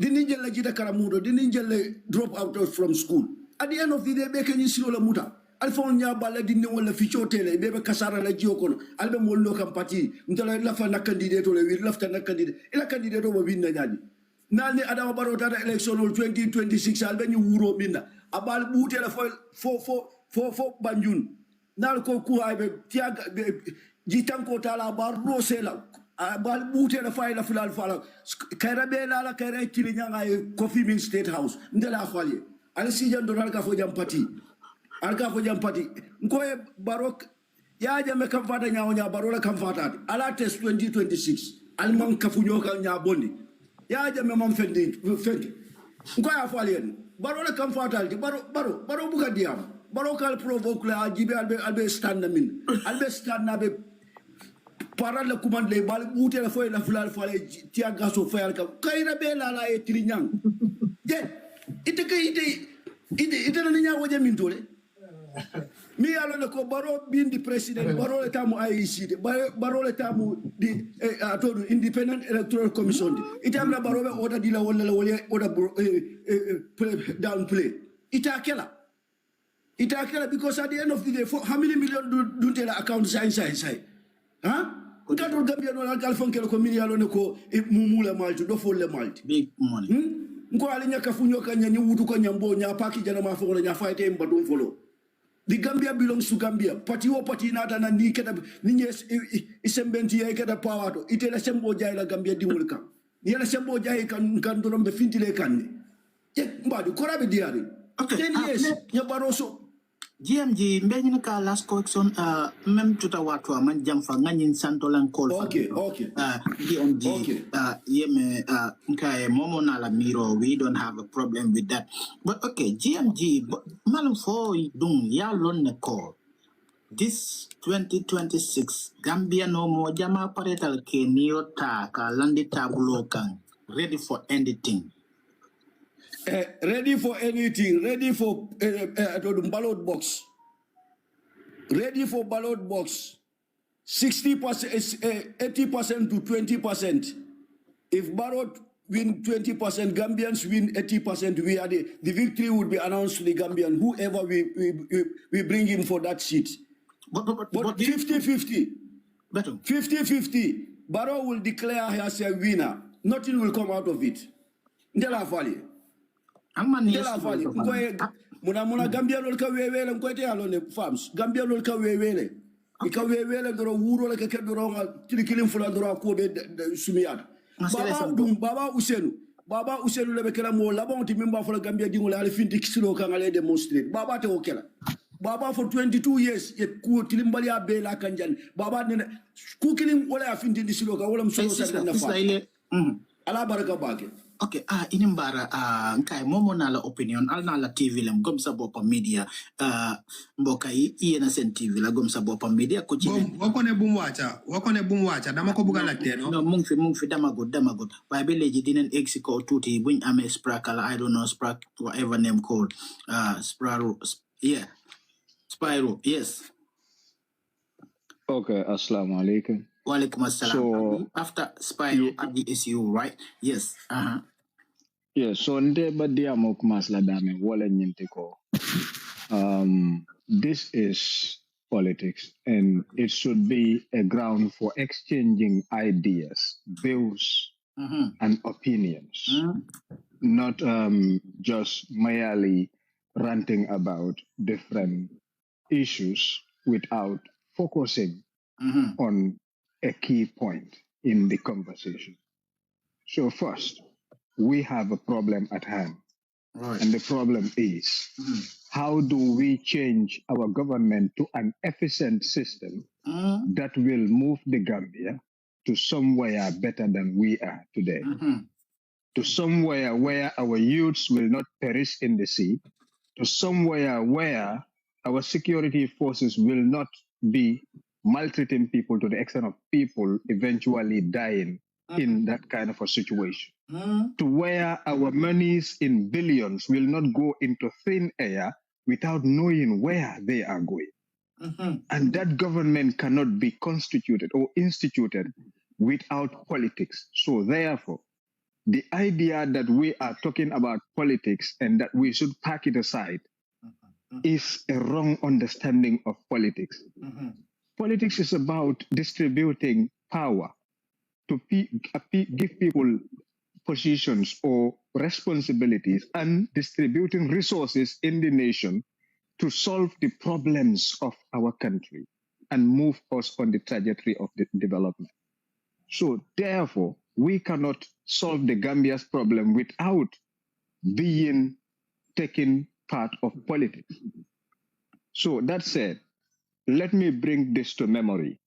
Speaker 11: dindin jella jida kara modo dindin jella drop out from school. At the end of the day, be kenyi silo la muta. Alfon nya bala dinne wala fi chotele bebe kasara la jiyo kono. Albe mollo kam parti. Mtala lafa na candidate le wir lafta na candidate. Ila candidate o winna nyadi. Nalni Adama Barrow tata election 2026 albe ni wuro minna. Abal bute la fo Banjul. Nal ko ku aybe tiaga jitanko tala bar rosela. Abal bute la fay la fulal fala. Kayra be la kayra tili nyanga Coffee Bean State House. Ndela khwali. Ali sijan do alka fo jam parti nkoy barok ya jame kam fata nya barola kam fata ala test 2026 alman kafunyo kan nya bondi ya jame mam fendi nkoy afo alien barola kam fata baro buka diam baro kal provoke la jibe albe stand min albe stand na be paral la commande le bal bouté la foy la fulal fale tia gaso fayal ka kayra be la e trinyang je ite na nya woje min tole mi yalo ne ko baro bindi president baro le tamu IEC de baro le tamu di atodu independent electoral commission ite amna baro be order di la wala order down play ita kela because at the end of the day how many million do tell account sai Kadol Gambia no alkal fonkel ko mi yalo ne ko mumula malti do folle malti
Speaker 1: big money
Speaker 11: Nko ali nya kafunyo kanya nyi wudu kanya mbo nya paki jana mafongo nya fighte mbadum follow. The Gambia belongs to Gambia. Party o party nata na ni keda ni nyes isembenti ya keda power to. Ite la sembo jay la Gambia di mulka. Ni la sembo jay kan donom be fintile kan ni. Ye mbadu korabe diari.
Speaker 1: Okay.
Speaker 11: 10 years nya baroso.
Speaker 1: GMG mbeni ka last question mem tuta watu man jamfa ngani santolan call.
Speaker 11: Okay.
Speaker 1: GMG yeme nkae momo na la miro, we don't have a problem with that. But okay, GMG malum fo dung ya lon ne call. This 2026 Gambia no mo jama paretal ke niota ka landi tabulo kan ready for anything.
Speaker 11: Ready for anything, ready for ballot box. Ready for ballot box. 60%, 80% to 20%. If ballot win 20%, Gambians win 80%, we are the victory would be announced to the Gambian, whoever we bring in for that seat. But 50-50. 50-50. Barrow will declare as a winner. Nothing will come out of it. Ndela Valley. Muna Gambia lol ka wewele nkoite alone farms Gambia lol ka wewele ika wewele doro wuro la ke doro tilikilin fula doro ko be sumiyat baba Usenu le bekela mo labon ti memba fula Gambia dingol ali finti kisilo kan ale demonstrate baba te okela baba for 22 years et ku tilimbali abe la kanjan baba ne ku kilin wala finti disilo ka wala msulo sa na fa ala baraka bake.
Speaker 1: Okay, inimbara nkai momo na la opinion al na la TV lem gom sa bopa media mboka yi na sen TV la gom sa bopa media ko ci
Speaker 12: wakone bumwacha dama ko buga latte no
Speaker 1: mung fi dama good way be leji dinen exiko tuti buñ amé sprakala I don't know sprak whatever name called Spyro yes.
Speaker 10: Okay, assalamu alaikum.
Speaker 1: Walaikum assalam. So after Spyro at the SU, right? Yes.
Speaker 10: Yes, so nde badiamo kumasla dame wala nyinte ko. This is politics and it should be a ground for exchanging ideas, views, and opinions. Not just merely ranting about different issues without focusing on a key point in the conversation. So first, we have a problem at hand.
Speaker 1: Right.
Speaker 10: And the problem is, how do we change our government to an efficient system that will move the Gambia to somewhere better than we are today? To somewhere where our youths will not perish in the sea, to somewhere where our security forces will not be maltreating people to the extent of people eventually dying in that kind of a situation. To where our monies in billions will not go into thin air without knowing where they are going. And that government cannot be constituted or instituted without politics. So therefore, the idea that we are talking about politics and that we should pack it aside is a wrong understanding of politics. Politics is about distributing power to give people positions or responsibilities and distributing resources in the nation to solve the problems of our country and move us on the trajectory of the development. So therefore, we cannot solve the Gambia's problem without taking part of politics. So that said, let me bring this to memory.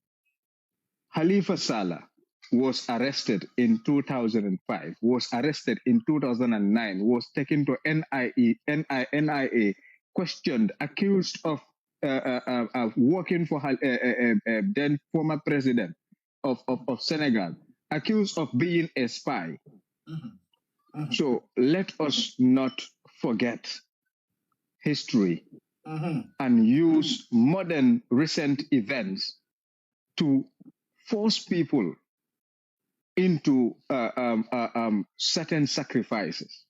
Speaker 10: Khalifa Saleh was arrested in 2005, was arrested in 2009, was taken to NIA, questioned, accused of working for then former president of Senegal, accused of being a spy. So let us not forget history and use modern recent events to force people into certain sacrifices.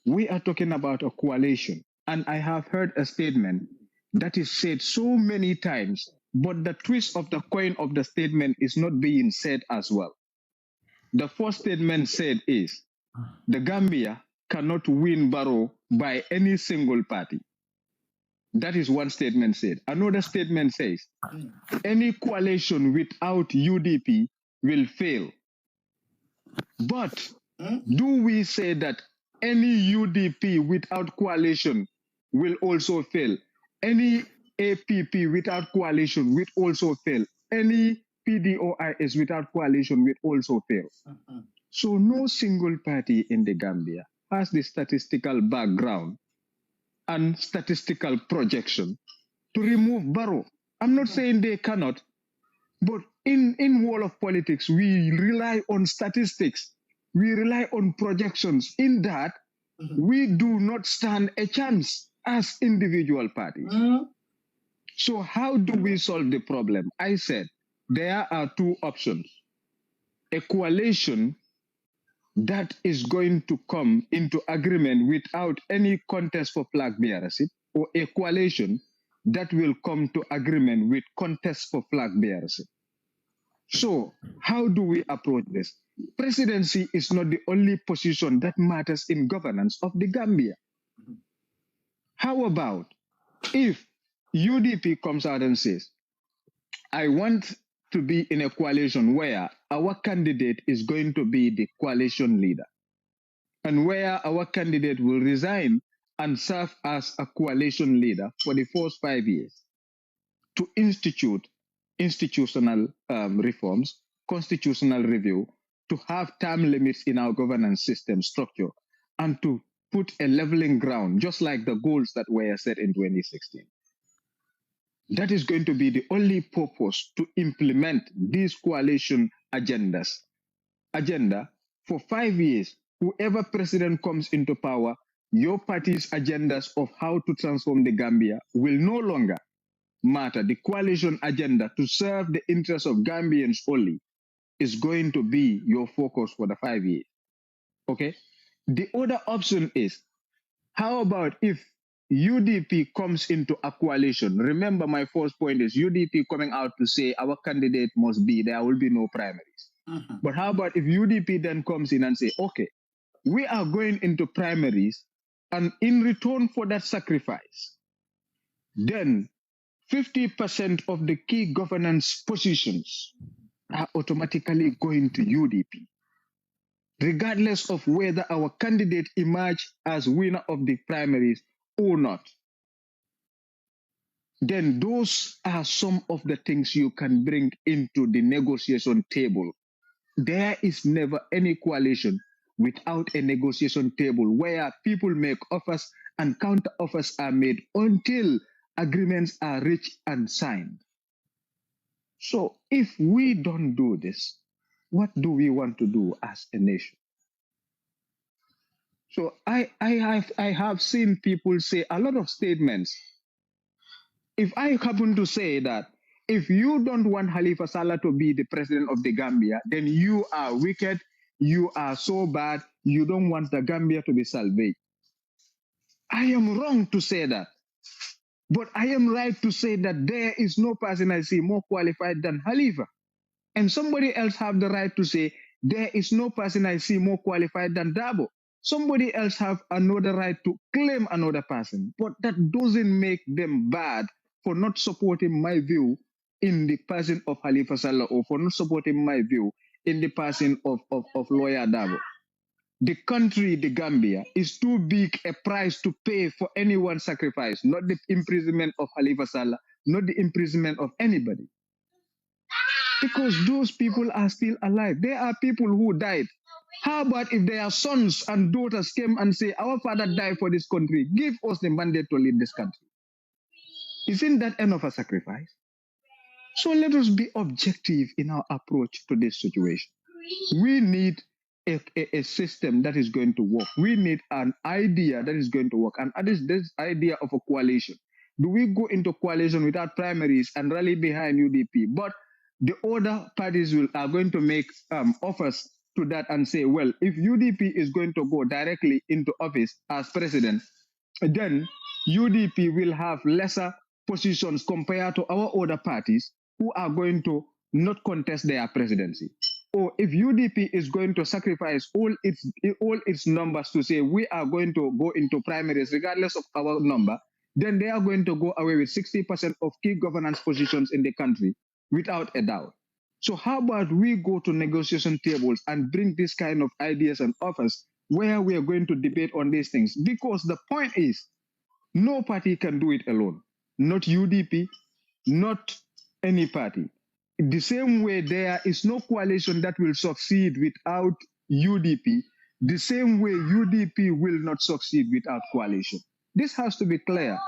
Speaker 10: We are talking about a coalition, and I have heard a statement that is said so many times, but the twist of the coin of the statement is not being said as well. The first statement said is,
Speaker 13: The Gambia cannot win Barrow by any single party. That is one statement said. Another statement says, any coalition without UDP will fail. But do we say that any UDP without coalition will also fail? Any APP without coalition will also fail? Any PDOIS without coalition will also fail? So no single party in the Gambia has the statistical background and statistical projection to remove Barrow. I'm not saying they cannot, but in world of politics, we rely on statistics. We rely on projections. In that, we do not stand a chance as individual parties. So how do we solve the problem? I said there are two options. A coalition that is going to come into agreement without any contest for flag bearership, or a coalition that will come to agreement with contest for flag bearership. So how do we approach this? Presidency is not the only position that matters in governance of the Gambia. How about if UDP comes out and says, I want to be in a coalition where our candidate is going to be the coalition leader, and where our candidate will resign and serve as a coalition leader for the first 5 years to institute institutional reforms, constitutional review, to have term limits in our governance system structure, and to put a leveling ground, just like the goals that were set in 2016. That is going to be the only purpose to implement these coalition agenda for 5 years. Whoever president comes into power, your party's agendas of how to transform the Gambia will no longer matter. The coalition agenda to serve the interests of Gambians only is going to be your focus for the 5 years. Okay? The other option is, how about if UDP comes into a coalition? Remember, my first point is UDP coming out to say our candidate must be, there will be no primaries. But how about if UDP then comes in and say, okay, we are going into primaries, and in return for that sacrifice, then 50% of the key governance positions are automatically going to UDP, regardless of whether our candidate emerge as winner of the primaries or not. Then those are some of the things you can bring into the negotiation table. There is never any coalition without a negotiation table where people make offers and counter offers are made until agreements are reached and signed. So if we don't do this, what do we want to do as a nation? So I have seen people say a lot of statements. If I happen to say that if you don't want Halifa Sallah to be the president of the Gambia, then you are wicked, you are so bad, you don't want the Gambia to be salvaged. I am wrong to say that. But I am right to say that there is no person I see more qualified than Halifa. And somebody else have the right to say there is no person I see more qualified than Dabo. Somebody else have another right to claim another person. But that doesn't make them bad for not supporting my view in the person of Halifa Sallah, or for not supporting my view in the person of Lawyer Dabo. The country, the Gambia, is too big a price to pay for anyone's sacrifice, not the imprisonment of Halifa Sallah, not the imprisonment of anybody. Because those people are still alive. There are people who died. How about if their sons and daughters came and say, our father died for this country, give us the mandate to lead this country? Isn't that enough a sacrifice? So let us be objective in our approach to this situation. We need a system that is going to work. We need an idea that is going to work. And this idea of a coalition. Do we go into coalition without primaries and rally behind UDP? But the other parties are going to make offers to that and say, well, if UDP is going to go directly into office as president, then UDP will have lesser positions compared to our other parties who are going to not contest their presidency. or if UDP is going to sacrifice all its numbers to say we are going to go into primaries regardless of our number, then they are going to go away with 60% of key governance positions in the country without a doubt. So how about we go to negotiation tables and bring this kind of ideas and offers where we are going to debate on these things? Because the point is, no party can do it alone. Not UDP, not any party. The same way there is no coalition that will succeed without UDP, the same way UDP will not succeed without coalition. This has to be clear,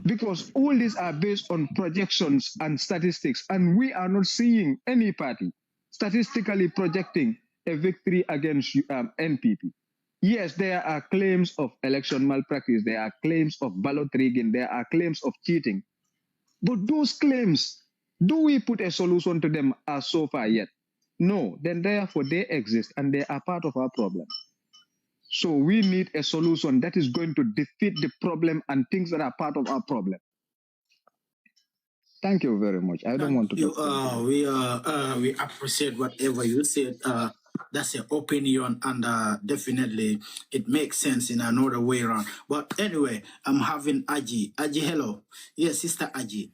Speaker 13: because all these are based on projections and statistics, and we are not seeing any party statistically projecting a victory against NPP. Yes, there are claims of election malpractice, there are claims of ballot rigging, there are claims of cheating, but those claims, do we put a solution to them as so far yet? No, then therefore they exist and they are part of our problem. So we need a solution that is going to defeat the problem and things that are part of our problem. Thank you very much. I don't want to talk.
Speaker 1: We appreciate whatever you said. That's your opinion, and definitely it makes sense in another way around. But anyway, I'm having Aji. Aji, hello. Yes, Sister Aji.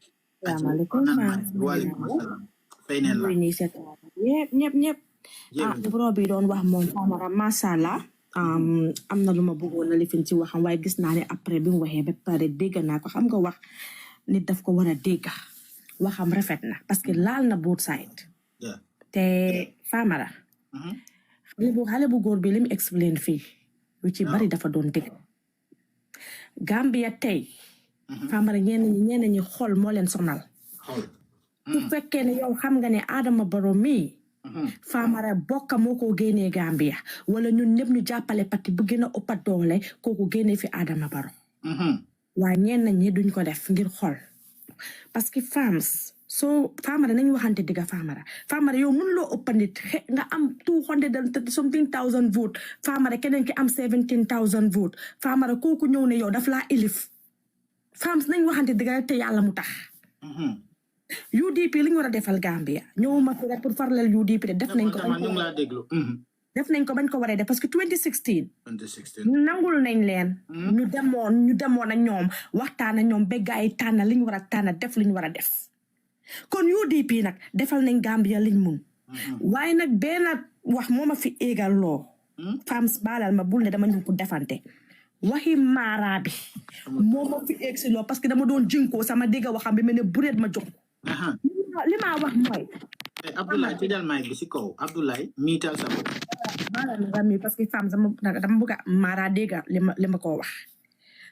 Speaker 14: Bro bi doon wax moom Famara masala am na lu ma bëggoon a lifin ci waxam waaye gis naa ne après bi mu waxee ba pare dégg naa ko xam nga wax nit daf ko war a dégg waxam rafet na parce que laal na both side te Famara xale bu góor bi li mu explain fii lu ci bari dafa doon dégg Gambia tey Famara ñenn ñi xol moo leen sonal su fekkee ne yow xam nga ne Adama Barrow mii Famara bokka moo ko génnee Gambia wala ñun ñëpp ñu jàppale parti bu gën a ëpp doole kooku génnee fi Adama Barrow waaye ñenn ñi duñ ko def ngir xol parce que femmes so Famara nañ waxante digga Famara yow mënuloo ëpp nit nga am 200,000 vote Famara keneen ki am 17,000 vote Famara kooku ñëw ne yow daf laa ilif femmes nañ waxante digga te yàlla mu tax UDP li ñu war a defal Gambia ñëwuma fi rek pour farlal UDP de def nañ ko bañ ko waree def parce que 2016 nangul nañ leen ñu demoon ak ñoom waxtaan ak ñoom ba gaay yi tànn li ñu war a tànn def li ñu war a def kon UDP nag defal nañ Gambia liñ mun waaye nag benn wax moo ma fi éegal loo femmes baalal ma bul ne dama ñu ko defante waxi Mara bi moo ma fi éeg si loo parce que dama doon jinkoo sama dégg waxam bi mel ne bureet ma jox li ma wax mooy
Speaker 1: Abdoulaye ci dal may bi ci kaw Abdoulaye miital sa bopp
Speaker 14: parce que femme dama bëgg Mara dégg li ma ko wax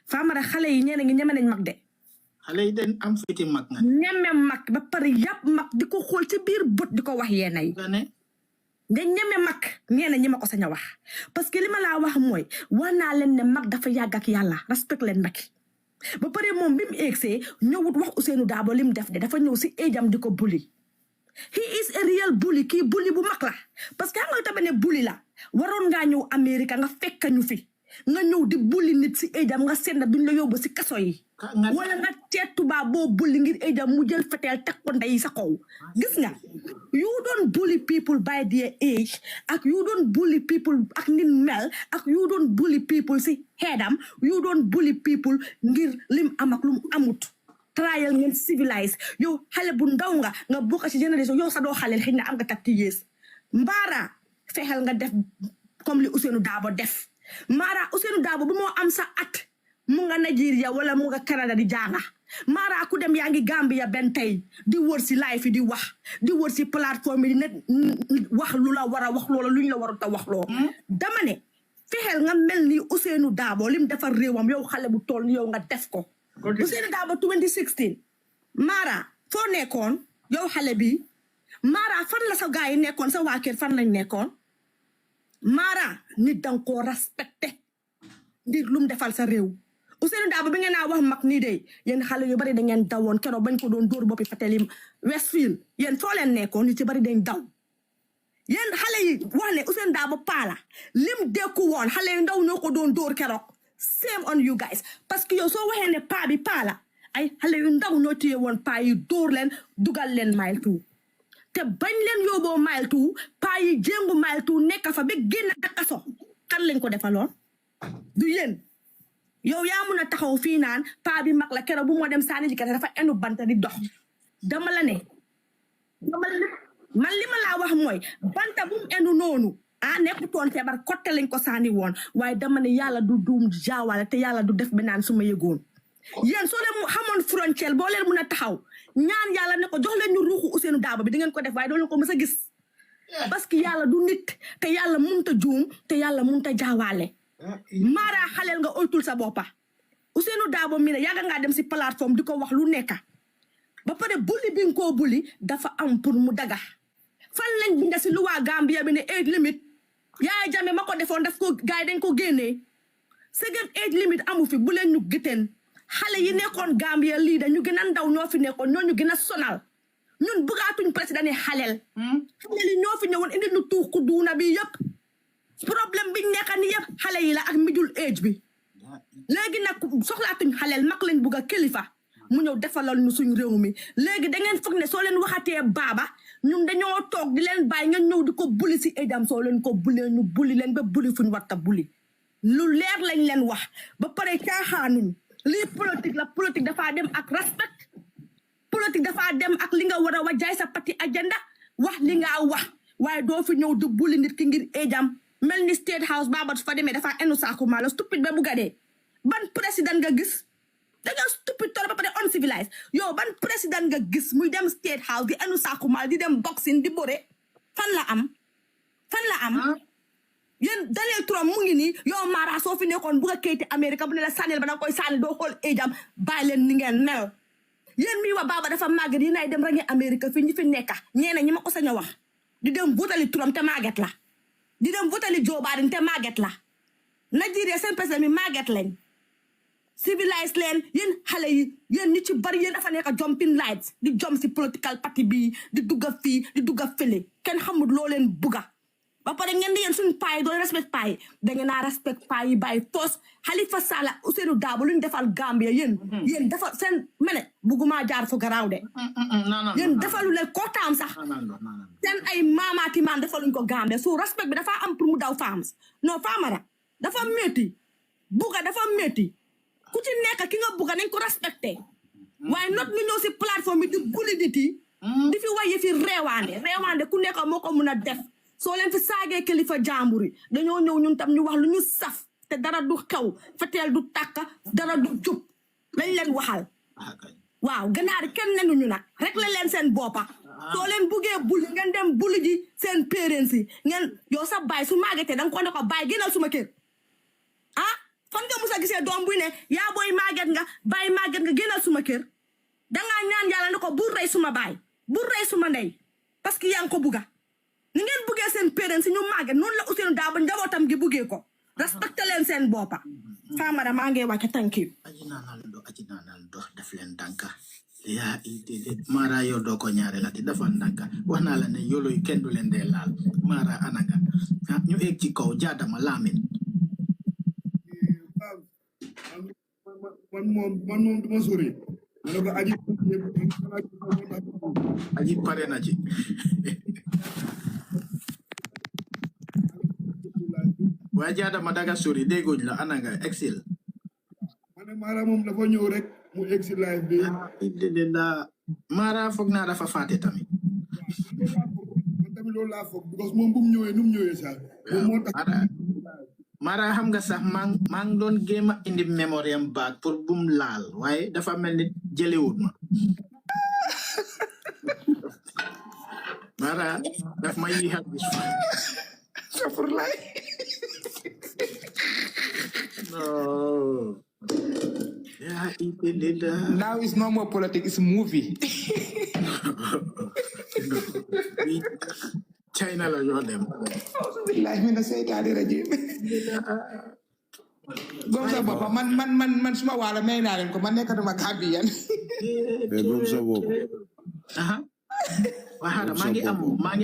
Speaker 14: Famara xale yi ñene ngi ñeme nañ mag de
Speaker 1: xale yi den am fiti mag nga
Speaker 14: ñeme mag ba pare yàpp mag di ko xool ci biir bët di ko wax yéena yi nga ñeme mag ñeena ñi ma ko sañ a wax parce que li ma laa wax mooy wax naa leen ne mag dafa yàgg ak yàlla respect leen mag ba pare moom bi mu egsee ñëwut wax Ousseynou Dabo li mu def de dafa ñëw si ejam di ko bully he is a real bully kii bully bu mag la parce que xam nga tamit ne bully la waroon ngaa ñëw Amérique nga fekk ñu fi nga ñëw di bully nit si ejam nga seet na duñ la yóbbu si kaso yi wala nga teet tubaab boo bully ngir ejam mu jël feteel teg ko ndey sa kaw gis nga you don't bully people by their age ak you don't bully people ak nit mel ak you don't bully people si xeedam you don't bully people ngir lim am ak lum amut trial ngeen civilise yow xale bu ndaw nga bokk ci génération yow sa doo xale xëy na am nga 30 years Mbaara fexeel nga def comme li Ousseynou Dabo def Mara Ousseynou Dabo bu moo am sa at mu nga Nigeria wala mu nga Canada di janga Mara ku dem yaa ngi Gambia benn tey di wër si live di wax di wër si plateforme di net wax lu la war a wax loola luñ la warut a wax loo dama ne fexeel nga mel ni Ousseynou Dabo lim defar réewam yow xale bu toll yow nga def ko Ousseynou Dabo 2016 Mara foo nekkoon yow xale bi Mara fan la sa gaay yi nekkoon sa waa kër fan lañ nekkoon Mara nit danga koo respecté ndir lum defal sa réew Ousseynou Dabo bi ngeen naa wax mag nii de yéen xale yu bari da ngeen dawoon keroog bañ ko doon dóor boppi Fatelim Westfield yéen foo leen nekkoon ñu ci bari dañ daw yéen xale yi wax ne Ousseynou Dabo paala lim dekku woon xale yu ndaw ñoo ko doon dóor keroog same on you guys parce que yow soo waxee ne paa bi paala ay xale yu ndaw ñoo téye woon paa yi dóor leen dugal leen mile two te bañ leen yóbboo mile 2 paa yi jéngu mile 2 nekk fa ba génn kaso kan lañ ko defaloon du yéen yow yaa mun a taxaw fii naan paa bi mag la keroog bu moo dem saani ji dafa enu banta di dox dama la ne man li ma laa wax mooy banta bu mu enu noonu nekkutoon feebar kotte lañ ko saani woon waaye dama ne yàlla du duum jaawale te yàlla du def ba naan su ma yëgoon yéen soo leen xamoon frontière boo leen mun a taxaw ñaan yàlla ne ko jox leen ñu ruuxu Ousseynou Daabo bi di ngeen ko def waaye doo leen ko mës a gis parce que yàlla du nit te yàlla munta juum te yàlla munta jaawaale maaraa xaleel nga oytul sa boppa Ousseynou Daabo mi ne yàgga ngaa dem si plateforme di ko wax lu nekka ba pare bulli bi nga koo bulli dafa am pour mu daga fan lañ binda si luwaa Gambia bi ne age limit Yaya Jammeh ma ko defoon daf ko gars yi dañ ko génnee segem age limit amu fi bu leen ñu gëteen xale yi nekkoon Gambia lii da ñu gën a ndaw ñoo fi nekkoon ñoo ñu gën a sonal ñun bëggaatuñ président yi xaleel yi ñoo fi ñëwoon indi ñu tuux ku duuna bi yëpp problème biñ nekka ni yëpp xale yi la ak middle age bi léegi nag soxlaatuñ xaleel mag lañ bugg a kilifa mu ñëw defalal ñu suñ réew mi léegi da ngeen foog ne soo leen waxatee baaba ñun dañoo toog di leen bàyyi ngeen ñëw di ko buli si édam soo leen ko bulee ñu buli leen ba buli fuñ warta buli lu leer lañ leen wax ba pare caaxaanuñ lii politique la politique dafaa dem ak respect politique dafaa dem ak li nga war a wax jaay sa parti agenda wax li nga wax waaye doo fi ñëw di buli nit ki ngir éjam mel ni State House baaba su fa demee dafaa enu saaku maa la stupide ba bugga dee ban président nga gis da nga stupide tol ba pare uncivilised yow ban président nga gis muy dem State House di enu saaku maa di dem boxing di bëre fan la am yéen Donald Trump mu ngi nii yow Mara soo fi nekkoon bugg a kayiti Amérique bu ne la sànnil ba danga koy sànnil doo xool éjam bàyyi leen ni ngeen mel yéen miy wax baaba dafa màgget yi nay dem rangi Amérique fi ñi fi nekka ñeena ñi ma ko sañ a wax di dem votali Trump te màgget la di dem votali Joe Biden te màgget la Nigeria seen président mi màgget lañ civilized leen yéen xale yi yéen ñi ci bari yéen dafa nekk jumping lights di jom si political party bii di dugga fii di dugga fële kenn xamul loo leen bugga ba pare ngeen di yéen suñu paa yi doon respect paa yi da ngeen naa respect paa yi bàyyi toos Halifa Sallah Ousseynou Daabo lu ñu defal Gambia yéen dafa seen mene bugguma jaar fu garaaw de yéen defalu leen kootaam sax seen ay maamaati maam defaluñ ko Gambia so respect bi dafa am pour mu daw femmes non Famara dafa métti bugga dafa métti ku ci nekk ki nga bugga nañ ko respecté waaye not ñu ñëw si plateforme bi di guli nit di fi waye fi reewaande ku nekk moo ko mun a def soo leen fi saagee kilifa jàmbur yi dañoo ñëw ñun tam ñu wax lu ñu saf te dara du xew feteel du tàkka dara du jub lañ leen waxal waaw ganaar kenn nenuñu nag rek la leen seen boppa soo leen buggee buli ngeen dem buli ji seen parents yi ngeen yow sa baay su màggetee danga ko ne ko baay génnal suma kër fan nga musa gisee doom buy ne yaa booy màgget nga baay màgget nga génnal suma kër dangaa ñaan yàlla ne ko bul rey suma baay bul rey suma ndey parce que yaa ngi ko bugga ni ngeen buggee seen parents ñu màgget noonu la Ousseynou Daabo njabootam gi buggee ko respecté leen seen boppa Famara maa ngi wàcce thank you
Speaker 1: aji naanal do def leen danka yaa ite Mara yow doo ko ñaare la ti dafa danka wax naa la ne yolo yi kenn du leen dee laal Mara ananga ñu egg ci kaw jaadama laamin
Speaker 2: man moom duma sori ko
Speaker 1: aji pare na ci waaye jaadama daga sori déggoñ la ananga exil
Speaker 2: Mara moom dafa ñëw rek mu exil live bi
Speaker 1: Mara foog naa dafa faate tamit
Speaker 2: man tamit loolu laa foog because moom bu mu ñëwee sax moo tax
Speaker 1: Mara xam nga sax maa ngi doon géem a indi memoriam back pour bum laal waaye dafa mel ni jëlewut ma Mara daf ma yi xam bis
Speaker 5: pour lay
Speaker 1: no yeah
Speaker 5: now it's no more politics, it's movie.
Speaker 1: China la yoo dem
Speaker 5: billahi mina seytaani rajim gom sa bopp man suma wala may naa leen ko man nekkatuma Gambian
Speaker 2: gom sa bopp
Speaker 1: waxaara maa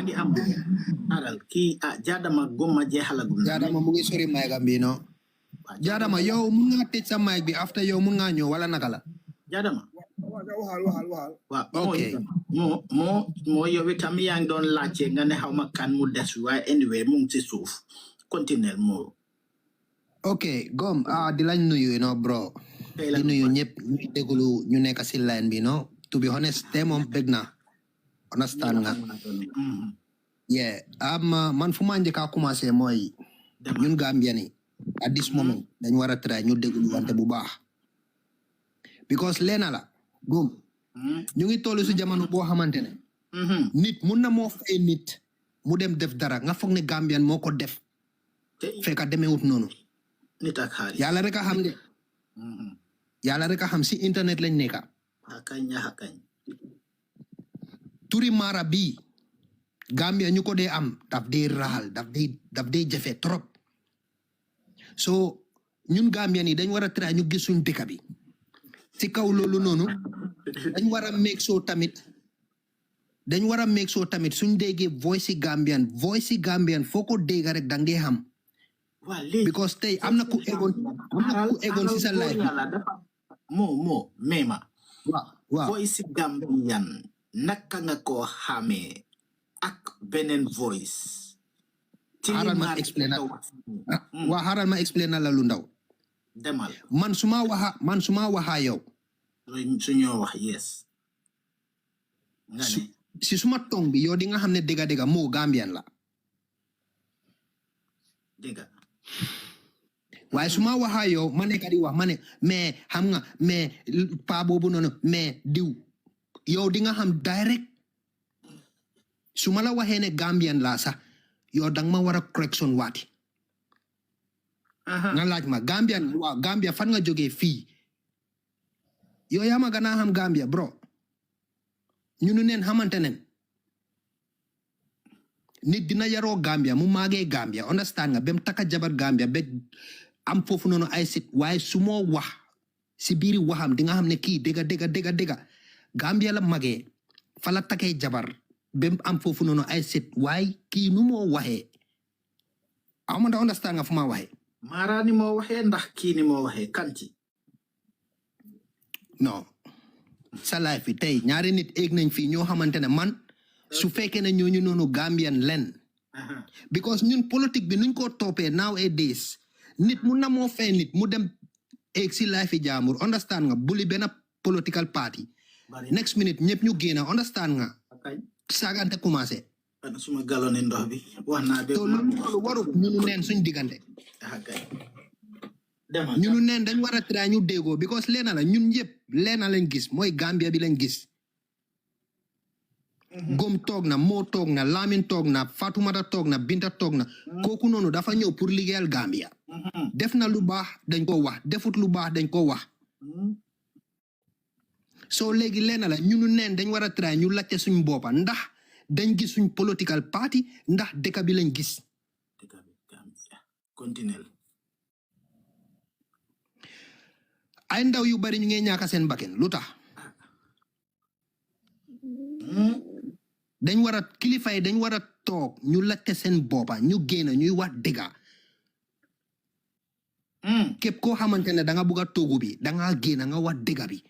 Speaker 1: ngi am aral kii jaadama gomma jeexalagum
Speaker 15: jaadama mu ngi sori may Gambino jaadama yow mun nga tëj sa mic bi after yow mun nga ñëw wala naka la
Speaker 1: jaadama Okay. Mo yow itam yaa ngi doon laajte nga ne xaw ma kan mu des waaye anyway mu ngi ci suuf continuer mo.
Speaker 15: Okay, Gom, di lañ nuyu, bro. Di nuyu ñëpp ñu déglu ñu nekk ci line bi, to be honest, te moom bëgg na. Understand nga? Yeah, man fu ma njëkk a commencé mooy ñun Gambien yi at this moment dañ war a try ñu déglu wante bu baax. Because leena la, Gom, ñu ngi tollu ci jamono boo xamante ne nit mun na moo fay nit mu dem def dara nga foog ne Gambien moo ko def fekk demewut noonu. Yàlla rek a xam de. Yàlla rek a xam si internet lañ nekka.
Speaker 1: Hakañ.
Speaker 15: Turi mara bi Gambia ñu ko dee am daf dee raxal daf dee jafe trop. So ñun Gambien yi dañ war a try ñu gis suñ dëkk bi. Si kaw loolu noonu dañ war a make sure tamit suñ déggee voice Gambian foo ko dégg rek dang dee xam. Because tey am na ku egoon si sa life
Speaker 1: mema
Speaker 15: waaw
Speaker 1: voice Gambian naka nga ko xamee ak beneen voice
Speaker 15: xaaral ma explain na la lu ndaw
Speaker 1: demal
Speaker 15: man suma waxa yow
Speaker 1: suñoo wax yes nga ne
Speaker 15: si suma tong bi yow di nga xam ne dëgga moo Gambian la
Speaker 1: dëgga
Speaker 15: waaye suma waxa yow ma nekk di wax ma ne mais xam nga mais pa boobu noonu mais diw yow di nga xam direct su ma la waxee ne Gambian laa sax yow dang ma war a correction waati nga laaj ma Gambia fan nga jógee fii yow yaa ma gën a xam Gambia bro ñu nu neen xamante nen nit dina yaroo Gambia mu maagee Gambia understand nga bem taka jabar Gambia be am foofu noonu ay sit waaye su moo wax si biiri waxam di nga xam ne kii dëgga Gambia la magee fa la takee jabar bem am foofu noonu ay sit waaye kii nu moo waxee ama da understand nga fu ma waxee
Speaker 1: Mara ni moo waxee ndax kii ni moo waxee kanti
Speaker 15: non sa life fi tey ñaari nit eeg nañ fii ñoo xamante ne man su fekkee ne ñooñu noonu Gambian len because ñun politique bi nuñ ko toppee nowadays nit mu na moo fay nit mu dem eeg si life yi jaamur understand nga buli benn political party next minute ñëpp ñu génn understand nga saagante commencé
Speaker 1: suma galone ndox bi wax naa be
Speaker 15: loolu waru ñunu neen suñ diggante ñunu neen dañ war a try ñu déggoo because leena la ñun yëpp leena lañ gis mooy Gambia bi lañ gis Gom toog na Mo toog na Lamin toog na Fatoumata toog na Binta toog na kooku noonu dafa ñëw pour liggéeyal Gambia def na lu baax dañ ko wax defut lu baax dañ ko wax soo léegi leena la ñunu neen dañ war a try ñu laajte suñ boppa ndax dañ gis suñ political party ndax dëkk bi lañ gis
Speaker 1: continuel
Speaker 15: ay ndaw yu bari ñu ngi ñaaka seen bakken lu tax dañ war a kilifa yi dañ war a toog ñu laajte seen boppa ñu génn ñuy wax dëgga képp koo xamante ne da nga bugg a toogu bi da nga génn nga wax dëgga bi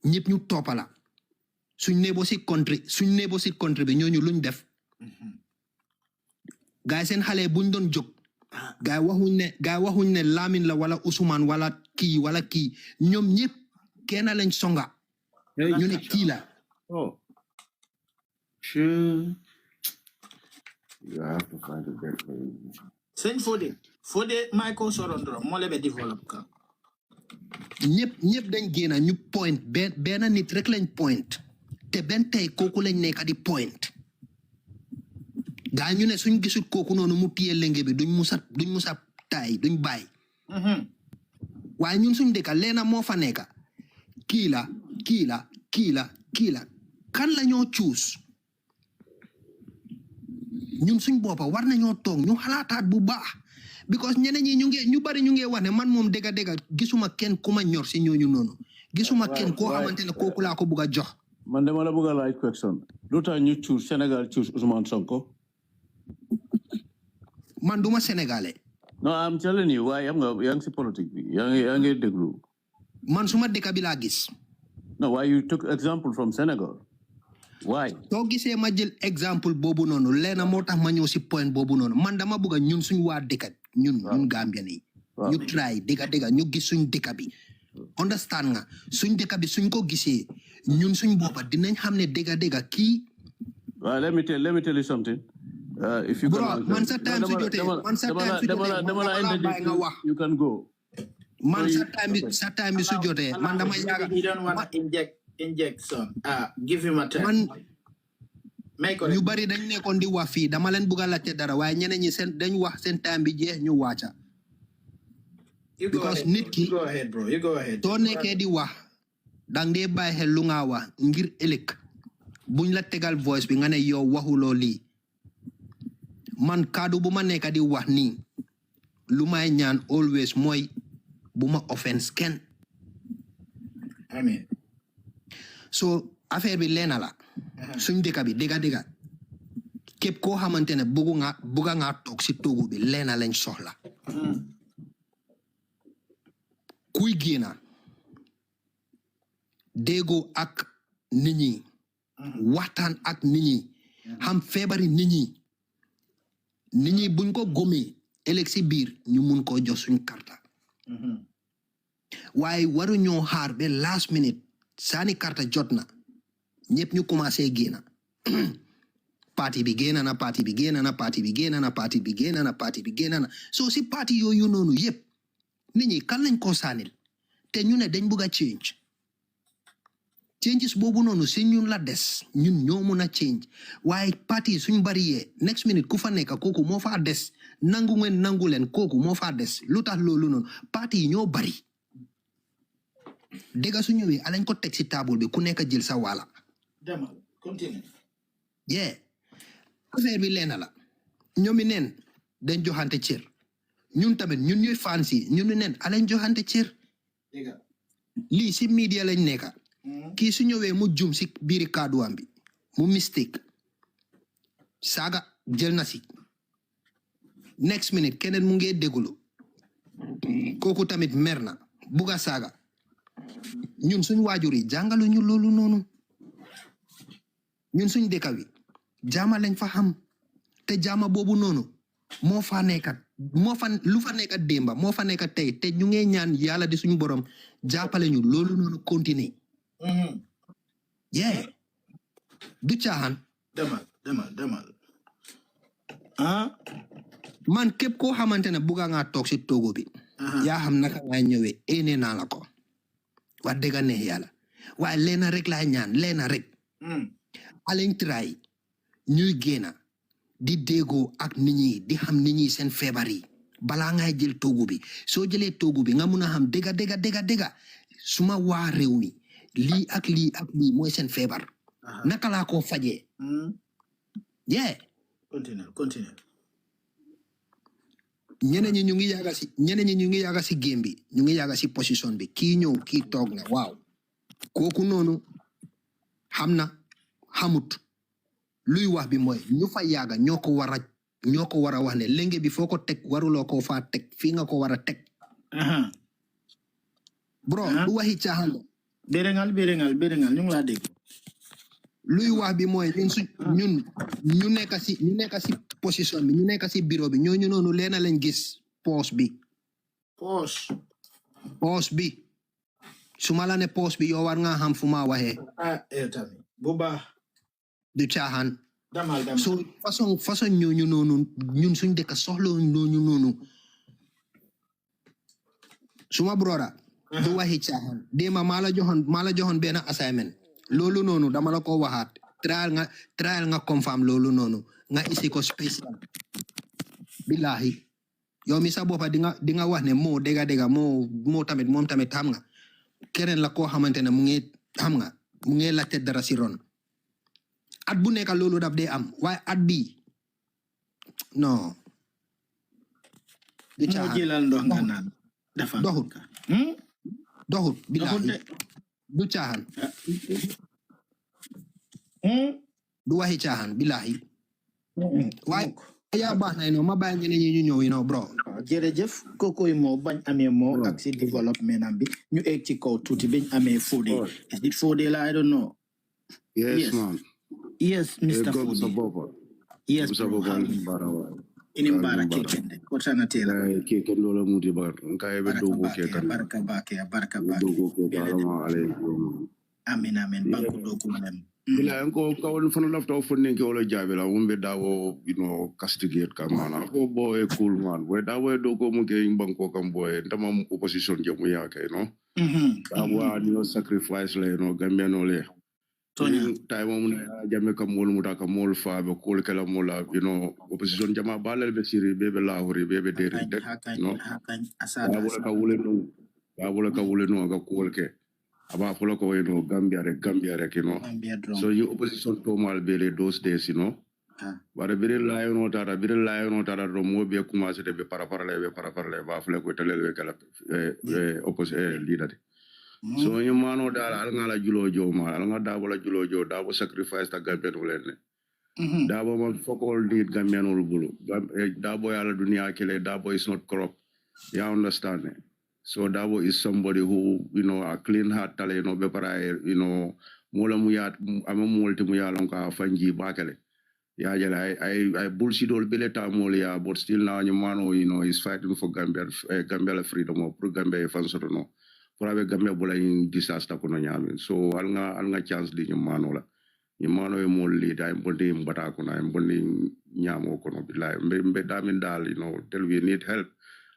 Speaker 15: ñëpp ñu toppala suñ nebo si country bi ñooñu luñ def gaay seen xale buñ doon jóg gaay waxuñ ne Lamin la wala Ousmane wala kii ñoom ñëpp kenn lañ songa ñu ne kii la
Speaker 16: you have to find a better way.
Speaker 1: Sëñ Fodé Michael Sorondro moo lebe develop ka
Speaker 15: ñëpp dañ génn ñu point benn nit rek lañ point te benn tey kooku lañ nekk di point gaa ñu ne suñ gisul kooku noonu mu téye lenge bi duñ musa tay duñ bàyyi waaye ñun suñ dëkka leena moo fa nekka kii la kan la ñoo choose ñun suñ boppa war nañoo toog ñu xalaataat bu baax because ñeneen ñi ñu bari ñu ngi wax ne man moom dëgga gisuma kenn ku ma ñor si ñooñu noonu gisuma kenn koo xamante ne kooku laa ko bugg a jox
Speaker 16: man dama la bëgg a laaj question lu tax ñu choose Sénégal choose Ousmane Sonko
Speaker 15: man duma sénégalais
Speaker 16: no I'm telling you waaye am nga yaa ngi si politique bi yaa ngi déglu
Speaker 15: man suma dëkk bi laa gis
Speaker 16: No, why you took example from Senegal? Why?
Speaker 15: soo gisee ma jël exemple boobu noonu leena moo tax ma ñëw si point boobu noonu man dama bëgg ñun suñ waa dëkk ñun Gambian yi ñu try dëgga ñu gis suñ dëkk bi understand nga suñ dëkk bi suñ ko gisee ñun suñ boppa dinañ xam ne dëgga kii
Speaker 16: let me tell you something. If you
Speaker 15: bro, man sa time su jotee
Speaker 16: you can go.
Speaker 15: Man sa time su jotee man dama yaaga
Speaker 1: he don't want to inject some give him a time
Speaker 15: ñu bari dañ nekkoon di wax fii dama leen bëgg a laajte dara waaye ñeneen ñi seen dañ wax seen time bi jeex ñu wàcca because nit ki
Speaker 1: go ahead bro you go ahead
Speaker 15: soo nekkee di wax dang dee bàyyi xel lu nga wax ngir ëllëg buñ la tegal voice bi nga ne yow waxuloo lii man kaddu bu ma nekk di wax nii lu may ñaan always mooy bu ma offense kenn
Speaker 1: amen
Speaker 15: so affaire bi leena la suñ dëkk bi dëgga képp koo xamante ne bëgg nga toog si toogu bi leena lañ soxla kuy génna déggoo ak nit ñi waxtaan ak nit ñi xam feebari nit ñi buñ ko gomee ëllëg si biir ñu mun koo jox suñ karta waaye waru ñoo xaar ba last minute saani karta jot na ñëpp ñu commencé génna parti bi génna na so si parti yooyu noonu yëpp nit ñi kan lañ ko saanil te ñu ne dañ bëgg a changes boobu noonu si ñun la des ñun ñoo mun a change waaye parti suñ bari yee next minute ku fa nekk kooku moo faa des nangu leen kooku moo faa des lu tax loolu noonu parti yi ñoo bari dégga su ñëwee alañ ko teg si table bi ku nekk jël sa wàlla
Speaker 1: demal continue
Speaker 15: affaire bi leena la ñoomi neen dañ joxante cër ñun tamit ñun ñuy fancy ñun neen alañ joxante cër lii si media lañ nekka kii su ñëwee mu jum si biiri kàdduwam bi mu mistake saaga jël na si next minute keneen mu ngee déglu kooku tamit mer na buga saaga ñun suñ waajur yi jàngalu ñu loolu noonu ñun suñ dëkk bi jaama lañ fa xam te jaama boobu noonu moo fa nekkat lu fa nekkat démba moo fa nekkat tey te ñu ngee ñaan yàlla di suñ borom jàppale ñu loolu noonu continuer du caaxaan
Speaker 1: demal
Speaker 15: man képp koo xamante ne bugga nga toog si toogo bi yaa xam naka nga ñëwee ene naa la ko wax dëgg neex yàlla waaye leena rek laa ñaan leena rek alañ try ñuy génna di déggoo ak nit ñi di xam nit ñi seen feebar yi balaa ngay jël toogu bi soo jëlee toogu bi nga mun a xam dëgga suma waa réew mi lii ak lii mooy seen feebar naka laa ko fajee
Speaker 1: continue
Speaker 15: ñeneen ñi ñu ngi yàgga si game bi ñu ngi yàgga si position bi kii ñëw kii toog na waaw kooku noonu xam na xamut luy wax bi mooy ñu fa yàgga ñoo ko war a wax ne lenge bi foo ko teg waruloo ko faa teg fii nga ko war a teg bro du waxi caaxaan
Speaker 1: béréngal ñu ngi laa dégg
Speaker 15: luy wax bi mooy ñun ñu nekk si position bi ñu nekk si bureau bi ñooñu noonu leena lañ gis poste bi su ma la ne poste bi yow war nga xam fu ma waxee
Speaker 1: tamit bu baax
Speaker 15: du caaxaan
Speaker 1: damal
Speaker 15: so façon ñooñu noonu ñun suñ dëkk soxla ñooñu noonu suma broda du waxi caaxaan déema maa la joxoon benn assignment loolu noonu dama la ko waxaat trial nga confirm loolu noonu nga isi ko spécial billahi yow mi sa boppa di nga wax ne moo dégga moo tamit moom tamit xam nga keneen la koo xamante ne mu ngi laajte dara si ron at bu nekk loolu daf dee am waaye at bii non du caaxaan
Speaker 1: jëlal ndox nga naan dafa
Speaker 15: doxut billahi du caaxaan du waxi caaxaan billahi waaye ya baax na ma bàyyi ñeneen ñi ñu ñëw bro.
Speaker 1: jërëjëf kookoy moo bañ amee moo ak si développement am bi ñu egg ci kaw tuuti bañ amee Fodé is it Fodé la I don't know.
Speaker 17: Yes, man.
Speaker 1: Yes, Mr. Fodé. Yes, bro. Inimbara kekende kotana tela
Speaker 17: keke ndola muti bar nkaye be dogo keke
Speaker 1: baraka bake
Speaker 17: dogo keke alama alaykum
Speaker 1: amin banko dogo mem
Speaker 17: ila enko kawon fana lafta fonne ke wala jabe la wumbe dawo castigate kamana ko boy cool man we dawo dogo mu ke banko kam boy ndama opposition je mu yake no dawo no sacrifice le no gambe no le time mo jamme kam mol muta kam mol fa be ko kala mola opposition jama balal be siri be lahori be deri no wala ka wule no ga ko ke aba folo ko no gambia rek so you opposition to mal be le those days bare bire la no tara do mo be commencé de be para le ba fle ko telel kala opposition leader so you mano dal al ngala julojo ma al ngada wala julojo da bo sacrifice ta gambe no lenne da bo mo fokol dit gambe no bulu da bo yala dunia kele da bo is not corrupt you understand it? So da bo is somebody who a clean heart tale be para mola mu ya am multi mu ya lon ka fanji bakale ya jela I bullshit all beleta molia but still now you mano is fighting for Gambia freedom of Gambia fansoro no pour avec Gambia bola in disaster kono nyami so alga chance di nyamano e mo lead ay bonde mbata kono ay bonde nyamo kono billahi mbe damin dal tell we need help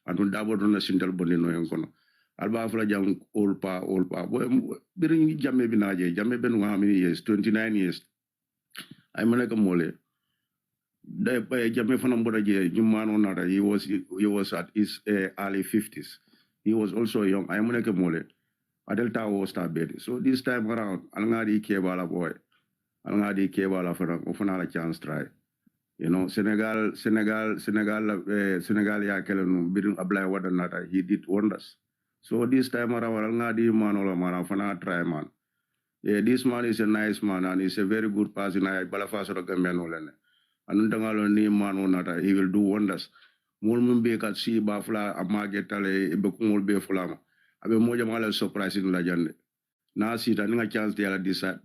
Speaker 17: and dabo do na sindal bonde no en kono alba fla jam all pa boy birin jamme binaje jamme ben how many years 29 years ay manaka mole day bay jamme fana mboda je nyumano nara he was at his early 50s. He was also young. I am like a mole. Adelta was bed. So this time around, Alangadi Kebala boy. Alangadi Kebala for a chance try. Senegal ya kelen bidun abla wada nata. He did wonders. So this time around, Alangadi manola mana fana try man. Yeah, this man is a nice man and he's a very good person. I balafaso Gambia no lene. Anundangalo ni mano nata. He will do wonders. Mol mun be kat si ba fula amage tale be ko mol be fulama abe moja mala surprise la jande na sita nga chance de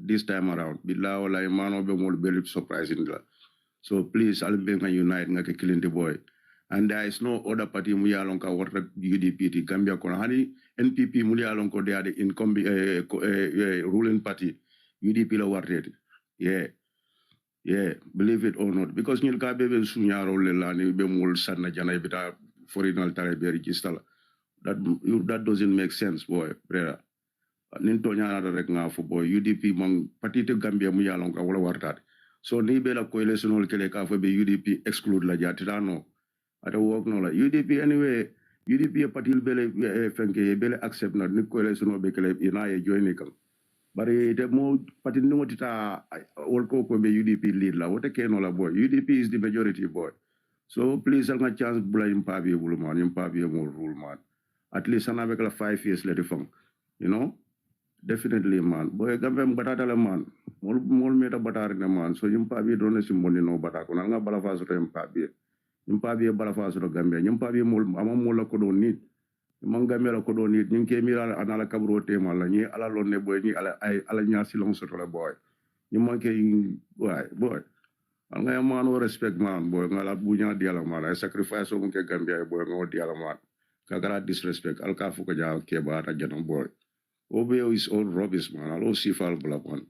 Speaker 17: this time around billahi wala mano be mol be surprise la so please I'll be unite nga ke clean the boy and there is no other party mu yalon ka warta UDP ti Gambia kono hani NPP mu yalon ko de ade ruling party UDP la wartete yeah, believe it or not. Because ñil ka bebe suñaro le la ni be mol sanna jana bita forinal tare be register that doesn't make sense boy brother nin to ñana rek nga fu boy UDP man patite Gambia mu yalon ka wala wartat so ni be la coalition kele ka fo be UDP exclude la jatita no ata work no la UDP anyway UDP patil bele fenke bele accept na ni coalition be kele ina ye join kam bari de mo patin no tita all ko be UDP lead la wote ke no la boy UDP is the majority boy so please alga chance blame pabi bulu man pabi mo rule man at least ana avec la 5 years let fam definitely man boy gambe batata la man mol meta batar ne man so pabi do ne simboni no batako nga bala fa so pabi bala fa so gambe pabi mol amam la ko do nit manga mela ko do nit ñing ke mira anala kabro tema la ñi ala lonne boy ñi ala ñasi long soto la boy ñi manke boy nga mano respect man boy ngala buña diala man ay sacrifice o ke Gambia boy ngo diala man kagara disrespect al ka fu ko ja ke ba ta janam boy obe is all rubbish man alo sifal black one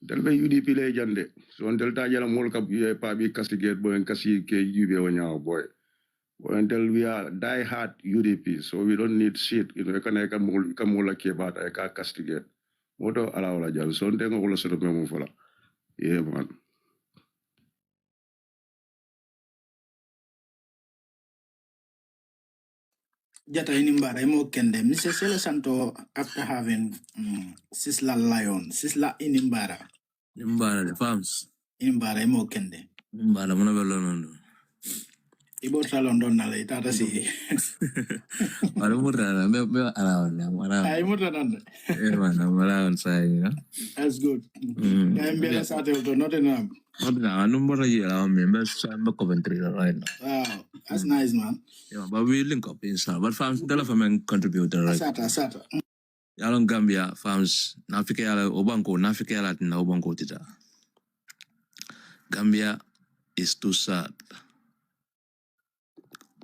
Speaker 17: del be UDP le jande so del ta jala mol ka pa bi castigate boy kasi ke yube o nyaaw boy until we are die hard UDP, so we don't need shit. Kamula kebata eka castigate. Moto ala wala jal. So ndengo wala soro memo fola. Yeah man.
Speaker 1: Jata inimbara imo kende. Mr. Sele Santo after having Sisla Lion. Sisla inimbara.
Speaker 18: Inimbara the farms.
Speaker 1: Inimbara imo kende.
Speaker 18: Inimbara muna belono.
Speaker 1: Ibo sa London na le tata si.
Speaker 18: Ano mo na me around.
Speaker 1: Ay mo tanan.
Speaker 18: Man, I'm around say,
Speaker 1: That's good. I'm better sa to not enough.
Speaker 18: I number here, members, I'm a Coventry right now.
Speaker 1: Wow, that's nice, man.
Speaker 18: Yeah, but we link up inside. But farms, the farming contributor, right?
Speaker 1: Asata.
Speaker 18: Yalong Gambia farms, Nafika yala Obanko, Nafika yala na Obanko tita. Gambia is too sad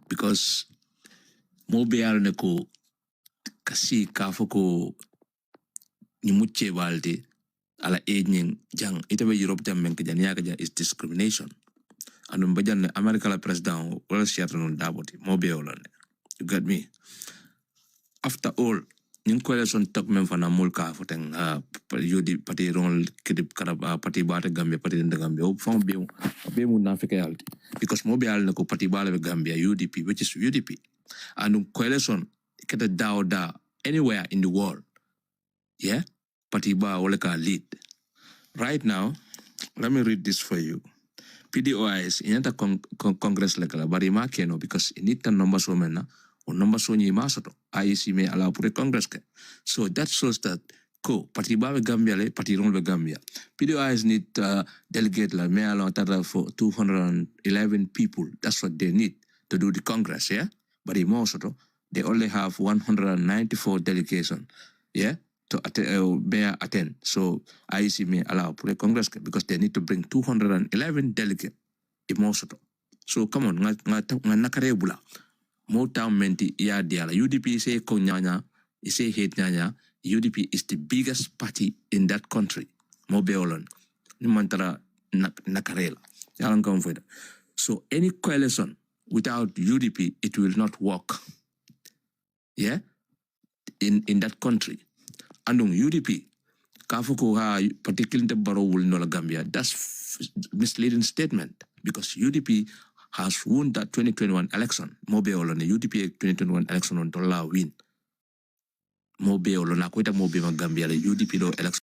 Speaker 18: because mobe yala neko kasi kafoko ni muche balde ala aging jang itabe Europe jam men kajan yaga is discrimination. Anum bajan America la president wala siatra non daboti mobe olane. You got me? After all, yung coalition talk men fana mulka foteng yudi pati rong kidip karab pati bata Gambia pati nda Gambia o fon be mu nafika yalti because mobe al nako pati bala be Gambia UDP which is UDP and coalition kata da anywhere in the world. Yeah, Patiba Oleka lead. Right now, let me read this for you. PDOIS in the Congress lekala barima keno because in it number so mena or number so ni masoto IEC may allow for Congress ke. So that shows that Patiba Gambia le Patiron Gambia. PDOIS need delegate la may allow for 211 people. That's what they need to do the Congress, yeah? But in Mosoto, they only have 194 delegation, yeah? To attend. So IEC may allow for the Congress because they need to bring 211 delegates in Mosoto. So come on, nakarebula. More town menti ya diala. UDP say konyanya, say hate nyanya. UDP is the biggest party in that country. Mobeolon. Nimantara nakarela. Yalan come for that. So any coalition without UDP, it will not work. Yeah? In that country. Andung UDP, Kafuko ha particularly the borough will no Gambia. That's misleading statement because UDP has won that 2021 election. Mobeolo on the UDP 2021 election on dollar win. Mobeolo na kweta Mobe Gambia the UDP do election.